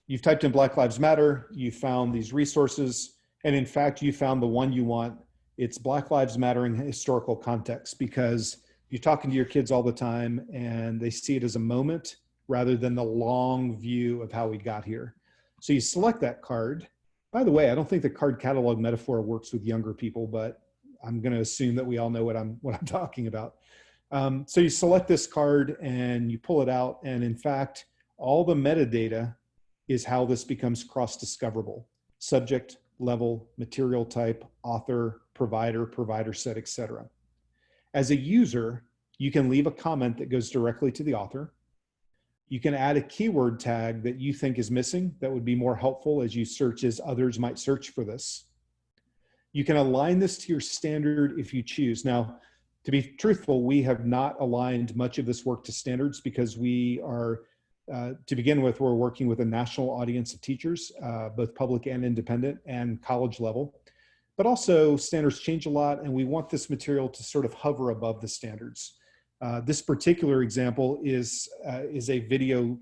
you've typed in Black Lives Matter, you found these resources, and in fact, you found the one you want. It's Black Lives Matter in historical context, because you're talking to your kids all the time and they see it as a moment rather than the long view of how we got here. So you select that card. By the way, I don't think the card catalog metaphor works with younger people, but I'm going to assume that we all know what I'm talking about. So you select this card and you pull it out, and in fact, all the metadata is how this becomes cross-discoverable: subject, level, material type, author, provider set, etc. As a user, you can leave a comment that goes directly to the author. You can add a keyword tag that you think is missing that would be more helpful as you search, as others might search for this. You can align this to your standard if you choose. Now, to be truthful, we have not aligned much of this work to standards because we are, to begin with, we're working with a national audience of teachers, both public and independent and college level. But also standards change a lot, and we want this material to sort of hover above the standards. This particular example is a video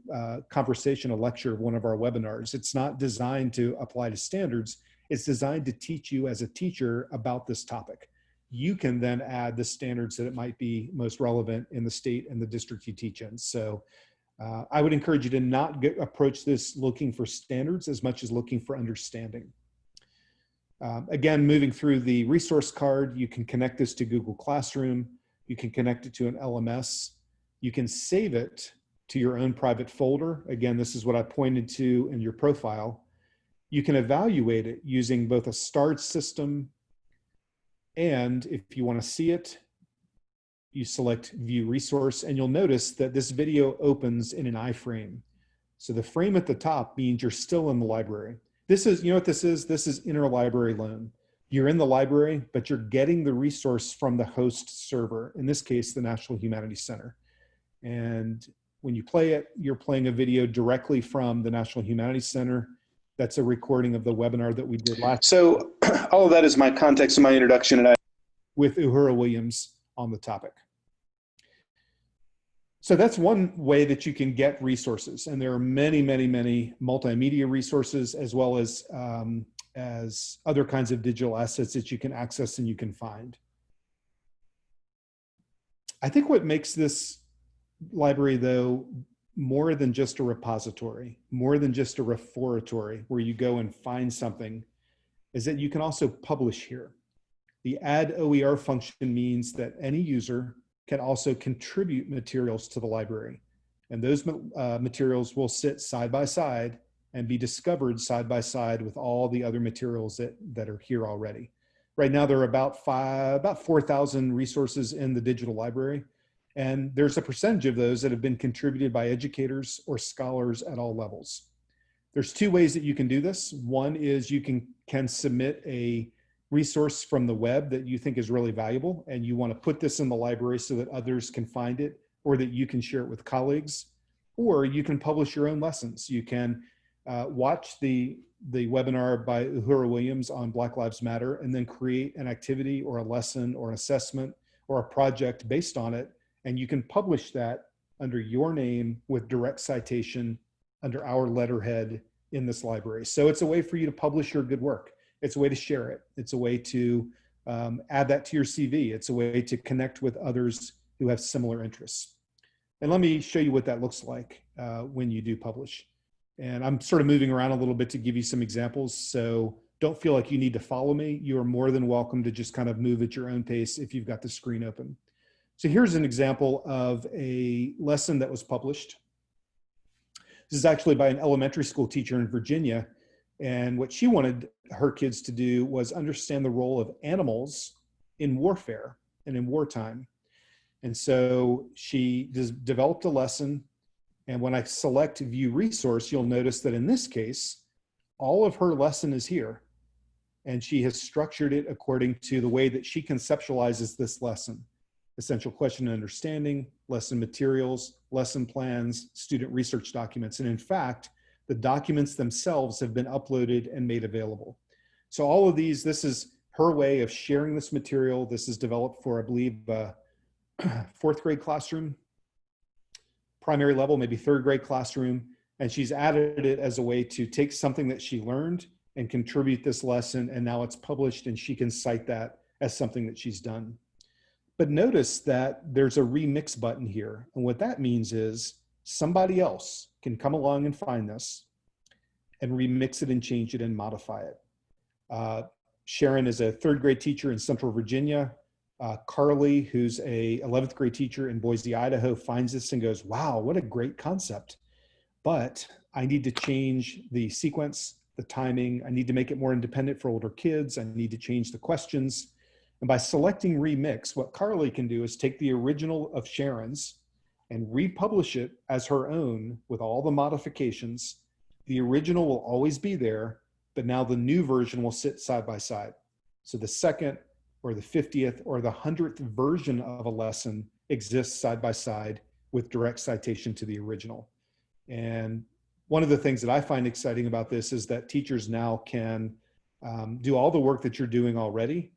conversation, a lecture of one of our webinars. It's not designed to apply to standards. It's designed to teach you as a teacher about this topic. You can then add the standards that it might be most relevant in the state and the district you teach in. So I would encourage you to not approach this looking for standards as much as looking for understanding. Again, moving through the resource card, you can connect this to Google Classroom. You can connect it to an LMS. You can save it to your own private folder. Again, this is what I pointed to in your profile. You can evaluate it using both a starred system, and if you want to see it, you select View Resource, and you'll notice that this video opens in an iframe. So the frame at the top means you're still in the library. This is, you know what this is? This is interlibrary loan. You're in the library, but you're getting the resource from the host server, in this case, the National Humanities Center. And when you play it, you're playing a video directly from the National Humanities Center. That's a recording of the webinar that we did last. So all of that is my context and my introduction, and with Uhura Williams on the topic. So that's one way that you can get resources. And there are many, many, many multimedia resources, as well as other kinds of digital assets that you can access and you can find. I think what makes this library, though, more than just a repository, more than just a repository where you go and find something, is that you can also publish here. The add OER function means that any user can also contribute materials to the library. And those materials will sit side by side and be discovered side by side with all the other materials that are here already. Right now, there are about 4,000 resources in the digital library. And there's a percentage of those that have been contributed by educators or scholars at all levels. There's two ways that you can do this. One is you can submit a resource from the web that you think is really valuable, and you want to put this in the library so that others can find it, or that you can share it with colleagues, or you can publish your own lessons. You can watch the webinar by Uhura Williams on Black Lives Matter and then create an activity or a lesson or an assessment or a project based on it, and you can publish that under your name with direct citation under our letterhead in this library. So it's a way for you to publish your good work. It's a way to share it. It's a way to add that to your CV. It's a way to connect with others who have similar interests. And let me show you what that looks like when you do publish. And I'm sort of moving around a little bit to give you some examples. So don't feel like you need to follow me. You are more than welcome to just kind of move at your own pace if you've got the screen open. So here's an example of a lesson that was published. This is actually by an elementary school teacher in Virginia. And what she wanted her kids to do was understand the role of animals in warfare and in wartime. And so she developed a lesson And when I select view resource, you'll notice that in this case, all of her lesson is here. And she has structured it according to the way that she conceptualizes this lesson. Essential question and understanding, lesson materials, lesson plans, student research documents. And in fact, the documents themselves have been uploaded and made available. So all of these, this is her way of sharing this material. This is developed for, I believe, fourth grade classroom, primary level, maybe third grade classroom. And she's added it as a way to take something that she learned and contribute this lesson. And now it's published and she can cite that as something that she's done. But notice that there's a remix button here. And what that means is somebody else can come along and find this and remix it and change it and modify it. Sharon is a third grade teacher in Central Virginia. Carly, who's a 11th grade teacher in Boise, Idaho, finds this and goes, wow, what a great concept. But I need to change the sequence, the timing. I need to make it more independent for older kids. I need to change the questions. And by selecting remix, what Carly can do is take the original of Sharon's and republish it as her own with all the modifications. The original will always be there, but now the new version will sit side by side. So the second or the 50th or the 100th version of a lesson exists side by side with direct citation to the original. And one of the things that I find exciting about this is that teachers now can do all the work that you're doing already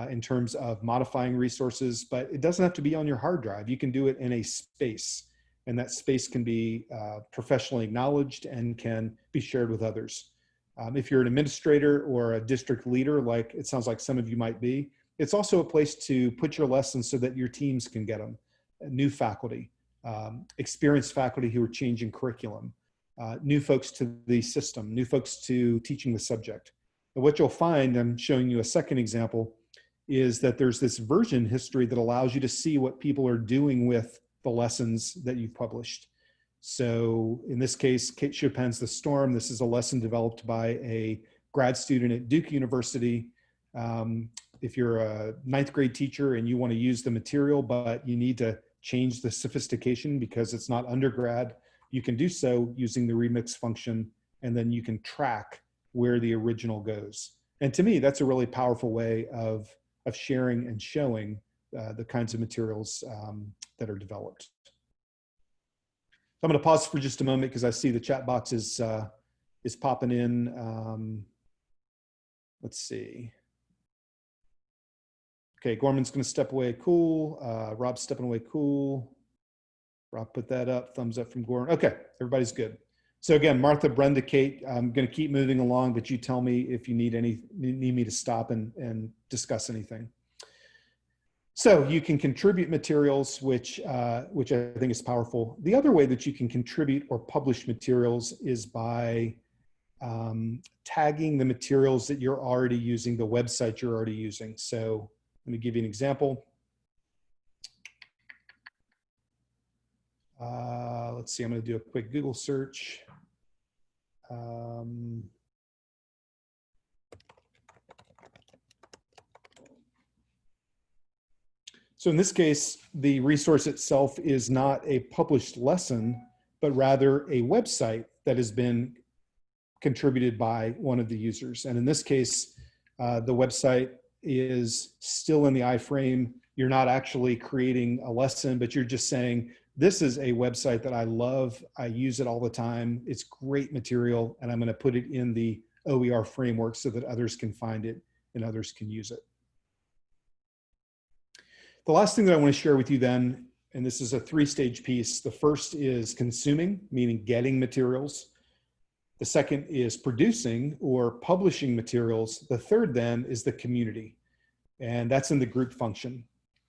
in terms of modifying resources, but it doesn't have to be on your hard drive. You can do it in a space, and that space can be professionally acknowledged and can be shared with others. If you're an administrator or a district leader, like it sounds like some of you might be, it's also a place to put your lessons so that your teams can get them. New faculty, experienced faculty who are changing curriculum, new folks to the system, new folks to teaching the subject. And what you'll find, I'm showing you a second example, is that there's this version history that allows you to see what people are doing with the lessons that you've published. So in this case, Kate Chopin's The Storm. This is a lesson developed by a grad student at Duke University. If you're a 9th grade teacher and you want to use the material, but you need to change the sophistication because it's not undergrad, you can do so using the remix function, and then you can track where the original goes. And to me, that's a really powerful way of sharing and showing the kinds of materials that are developed. So I'm going to pause for just a moment because I see the chat box is popping in. Let's see. Okay, Gorman's going to step away. Cool. Rob's stepping away. Cool. Rob put that up. Thumbs up from Gorman. Okay, everybody's good. So again, Martha, Brenda, Kate, I'm going to keep moving along, but you tell me if you need me to stop and discuss anything. So you can contribute materials, which I think is powerful. The other way that you can contribute or publish materials is by tagging the materials that you're already using, the website you're already using. So let me give you an example. Let's see, I'm going to do a quick Google search. So in this case, the resource itself is not a published lesson, but rather a website that has been contributed by one of the users. And in this case, the website is still in the iframe. You're not actually creating a lesson, but you're just saying, this is a website that I love. I use it all the time. It's great material, and I'm going to put it in the OER framework so that others can find it and others can use it. The last thing that I want to share with you then, and this is a 3-stage piece. The first is consuming, meaning getting materials. The second is producing or publishing materials. The third then is the community, and that's in the group function.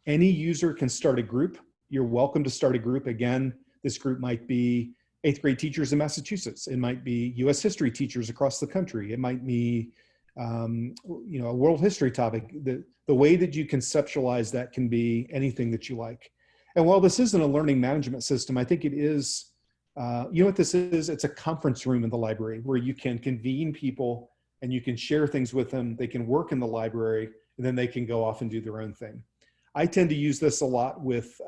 Any user can start a group. You're welcome to start a group. Again, this group might be 8th grade teachers in Massachusetts. It might be US history teachers across the country. It might be a world history topic. The way that you conceptualize that can be anything that you like. And while this isn't a learning management system, I think it is, you know what this is? It's a conference room in the library where you can convene people and you can share things with them. They can work in the library and then they can go off and do their own thing. I tend to use this a lot with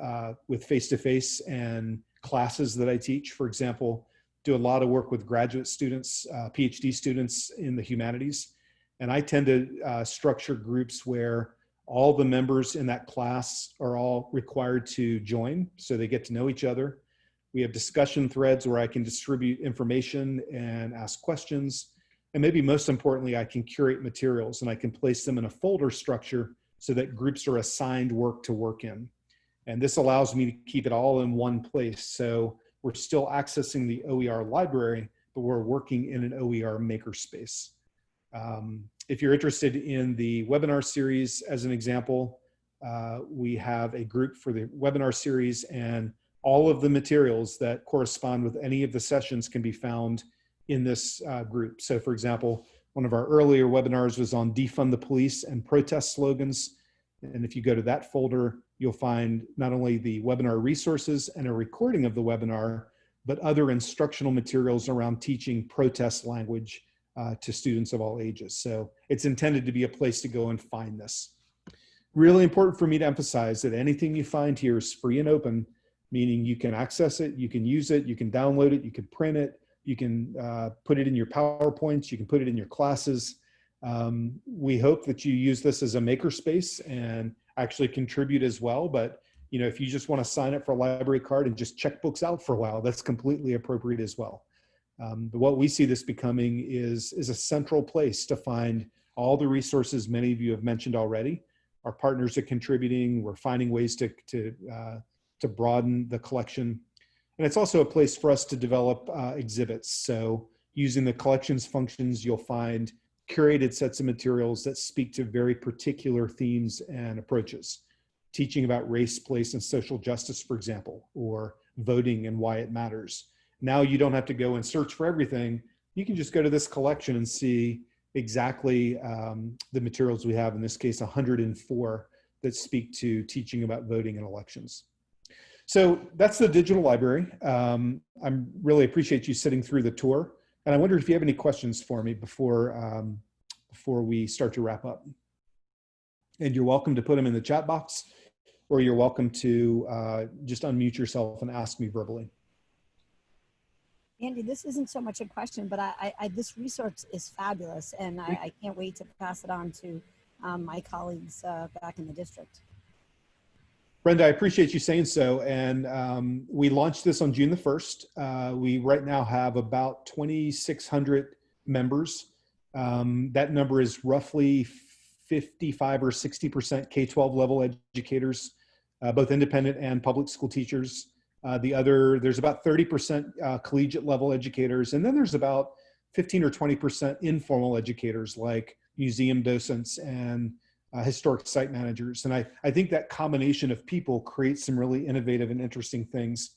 face-to-face and classes that I teach. For example, do a lot of work with graduate students, PhD students in the humanities. And I tend to structure groups where all the members in that class are all required to join, so they get to know each other. We have discussion threads where I can distribute information and ask questions. And maybe most importantly, I can curate materials and I can place them in a folder structure so that groups are assigned work to work in. And this allows me to keep it all in one place. So we're still accessing the OER library, but we're working in an OER makerspace. If you're interested in the webinar series, as an example, we have a group for the webinar series, and all of the materials that correspond with any of the sessions can be found in this group. So for example, one of our earlier webinars was on defund the police and protest slogans. And if you go to that folder, you'll find not only the webinar resources and a recording of the webinar, but other instructional materials around teaching protest language to students of all ages. So it's intended to be a place to go and find this. Really important for me to emphasize that anything you find here is free and open, meaning you can access it, you can use it, you can download it, you can print it, you can put it in your PowerPoints, you can put it in your classes. We hope that you use this as a makerspace and actually contribute as well. But you know, if you just want to sign up for a library card and just check books out for a while, that's completely appropriate as well. But what we see this becoming is a central place to find all the resources many of you have mentioned already. Our partners are contributing. We're finding ways to broaden the collection. And it's also a place for us to develop exhibits. So using the collections functions, you'll find curated sets of materials that speak to very particular themes and approaches. Teaching about race, place, and social justice, for example, or voting and why it matters. Now you don't have to go and search for everything. You can just go to this collection and see exactly the materials we have, in this case, 104 that speak to teaching about voting and elections. So that's the digital library. I really appreciate you sitting through the tour. And I wonder if you have any questions for me before we start to wrap up. And you're welcome to put them in the chat box, or you're welcome to just unmute yourself and ask me verbally. Andy, this isn't so much a question, but this resource is fabulous, and I can't wait to pass it on to my colleagues back in the district. Brenda, I appreciate you saying so. And we launched this on June the 1st. We right now have about 2,600 members. That number is roughly 55 or 60% K-12 level educators, both independent and public school teachers. There's about 30% collegiate level educators, and then there's about 15 or 20% informal educators like museum docents and historic site managers. And I think that combination of people creates some really innovative and interesting things.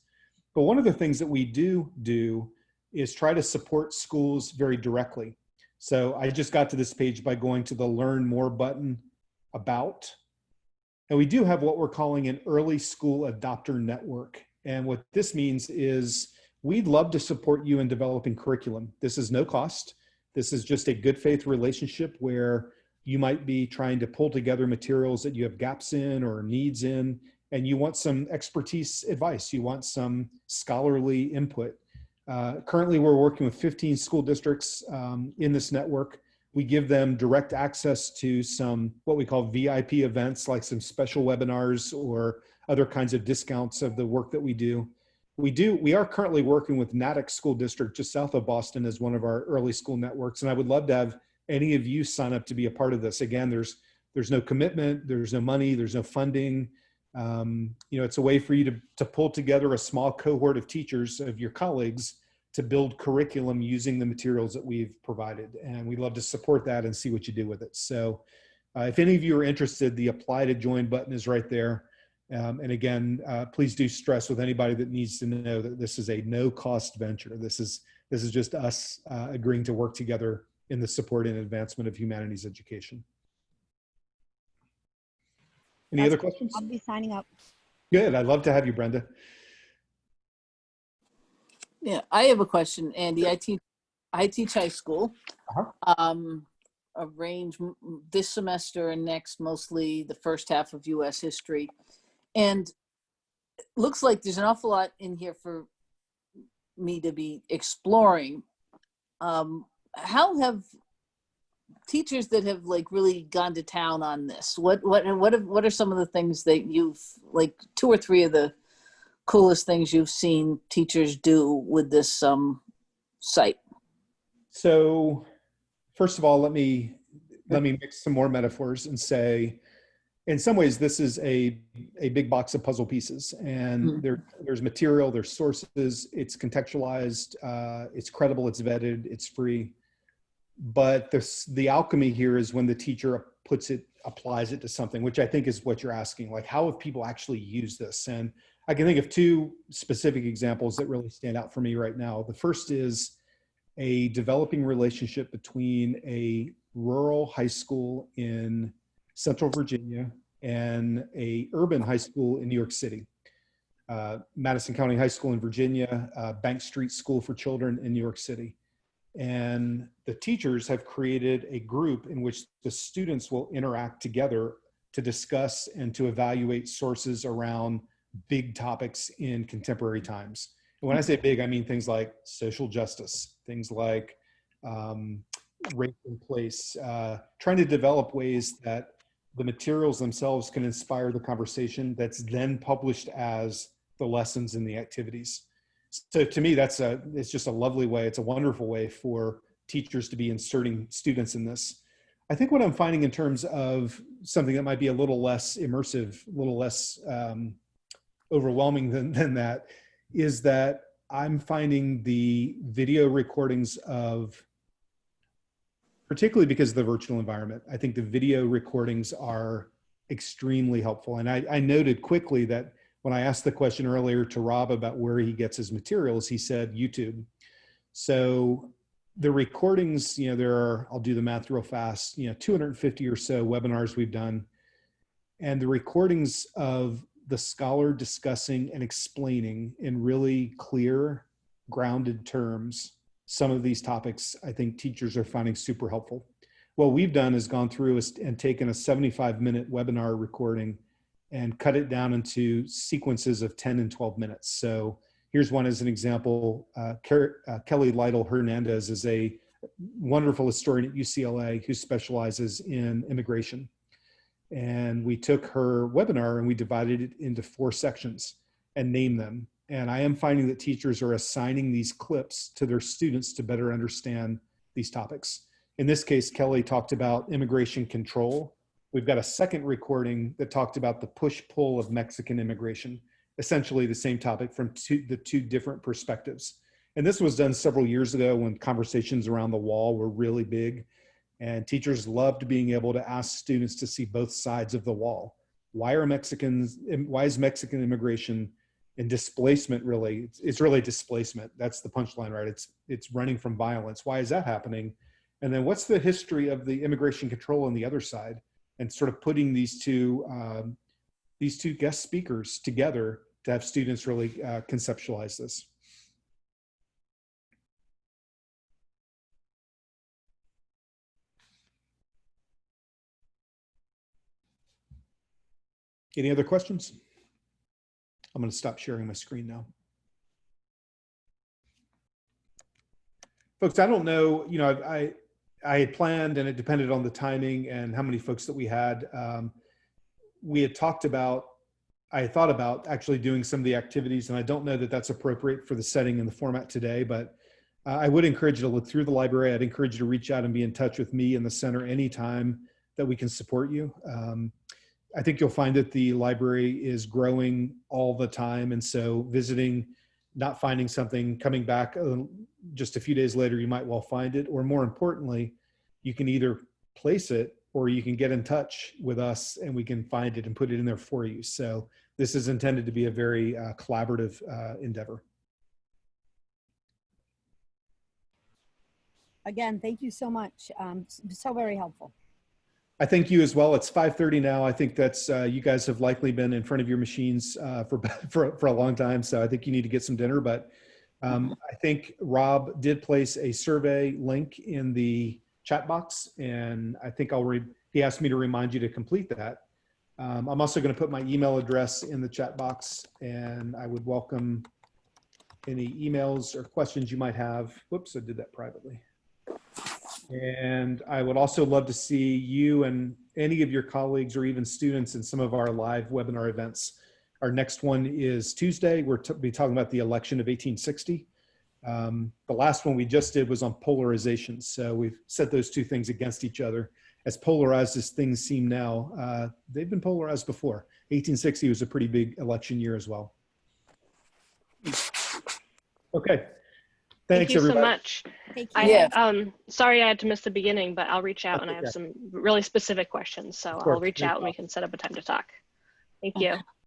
But one of the things that we do is try to support schools very directly. So I just got to this page by going to the Learn More button, About. And we do have what we're calling an early school adopter network. And what this means is we'd love to support you in developing curriculum. This is no cost. This is just a good faith relationship where you might be trying to pull together materials that you have gaps in or needs in, and you want some expertise advice. You want some scholarly input. Currently, we're working with 15 school districts in this network. We give them direct access to some what we call VIP events, like some special webinars or other kinds of discounts of the work that we do. We are currently working with Natick School District just south of Boston as one of our early school networks, and I would love to have any of you sign up to be a part of this. Again, there's no commitment, there's no money, there's no funding. It's a way for you to pull together a small cohort of teachers, of your colleagues, to build curriculum using the materials that we've provided. And we'd love to support that and see what you do with it. So if any of you are interested, the Apply to Join button is right there. And again, please do stress with anybody that needs to know that this is a no-cost venture. This is just us agreeing to work together in the support and advancement of humanities education. Any other questions? I'll be signing up. Good. I'd love to have you, Brenda. Yeah, I have a question, Andy. I teach high school. Arrange this semester and next, mostly the first half of U.S. history. And looks like there's an awful lot in here for me to be exploring. How have teachers that have like really gone to town on this, what are some of the things that you've, like 2 or 3 of the coolest things you've seen teachers do with this site? So first of all, let me mix some more metaphors and say, in some ways, this is a big box of puzzle pieces, and there's material, there's sources, it's contextualized, it's credible, it's vetted, it's free. But the alchemy here is when the teacher applies it to something, which I think is what you're asking, like how have people actually used this? And I can think of 2 specific examples that really stand out for me right now. The first is a developing relationship between a rural high school in Central Virginia and a urban high school in New York City. Madison County High School in Virginia, Bank Street School for Children in New York City. And the teachers have created a group in which the students will interact together to discuss and to evaluate sources around big topics in contemporary times. And when I say big, I mean things like social justice, things like race and place, trying to develop ways that the materials themselves can inspire the conversation that's then published as the lessons and the activities. So to me, it's just a lovely way. It's a wonderful way for teachers to be inserting students in this. I think what I'm finding in terms of something that might be a little less immersive, a little less overwhelming than that, is that I'm finding the video recordings of, particularly because of the virtual environment, I think the video recordings are extremely helpful. And I noted quickly that when I asked the question earlier to Rob about where he gets his materials, he said YouTube. So the recordings, there are, I'll do the math real fast, 250 or so webinars we've done. And the recordings of the scholar discussing and explaining in really clear, grounded terms some of these topics, I think teachers are finding super helpful. What we've done is gone through and taken a 75-minute webinar recording and cut it down into sequences of 10 and 12 minutes. So here's one as an example. Kelly Lytle Hernandez is a wonderful historian at UCLA who specializes in immigration. And we took her webinar and we divided it into 4 sections and named them. And I am finding that teachers are assigning these clips to their students to better understand these topics. In this case, Kelly talked about immigration control. We've got a second recording that talked about the push-pull of Mexican immigration, essentially the same topic from the two different perspectives. And this was done several years ago when conversations around the wall were really big. And teachers loved being able to ask students to see both sides of the wall. Why is Mexican immigration and displacement really, it's really displacement. That's the punchline, right? It's running from violence. Why is that happening? And then what's the history of the immigration control on the other side? And sort of putting these two guest speakers together to have students really conceptualize this. Any other questions? I'm going to stop sharing my screen now. Folks, I don't know, I had planned, and it depended on the timing and how many folks that we had. We had talked about, I had thought about actually doing some of the activities, and I don't know that that's appropriate for the setting and the format today, but I would encourage you to look through the library. I'd encourage you to reach out and be in touch with me in the center anytime that we can support you. I think you'll find that the library is growing all the time. And so visiting, not finding something, coming back just a few days later, you might well find it. Or more importantly, you can either place it or you can get in touch with us and we can find it and put it in there for you. So this is intended to be a very collaborative endeavor. Again, thank you so much. So very helpful. I thank you as well. It's 5:30 now. I think that's, you guys have likely been in front of your machines for a long time. So I think you need to get some dinner, but I think Rob did place a survey link in the chat box, and I think he asked me to remind you to complete that. I'm also going to put my email address in the chat box, and I would welcome any emails or questions you might have. Whoops, I did that privately. And I would also love to see you and any of your colleagues or even students in some of our live webinar events. Our next one is Tuesday. We'll be talking about the election of 1860. The last one we just did was on polarization. So we've set those two things against each other. As polarized as things seem now, they've been polarized before. 1860 was a pretty big election year as well. Okay. Thank you everybody. so much. Thank Sorry I had to miss the beginning, but I'll reach out and I have okay. some really specific questions. So I'll reach out and we can set up a time to talk. Thank you.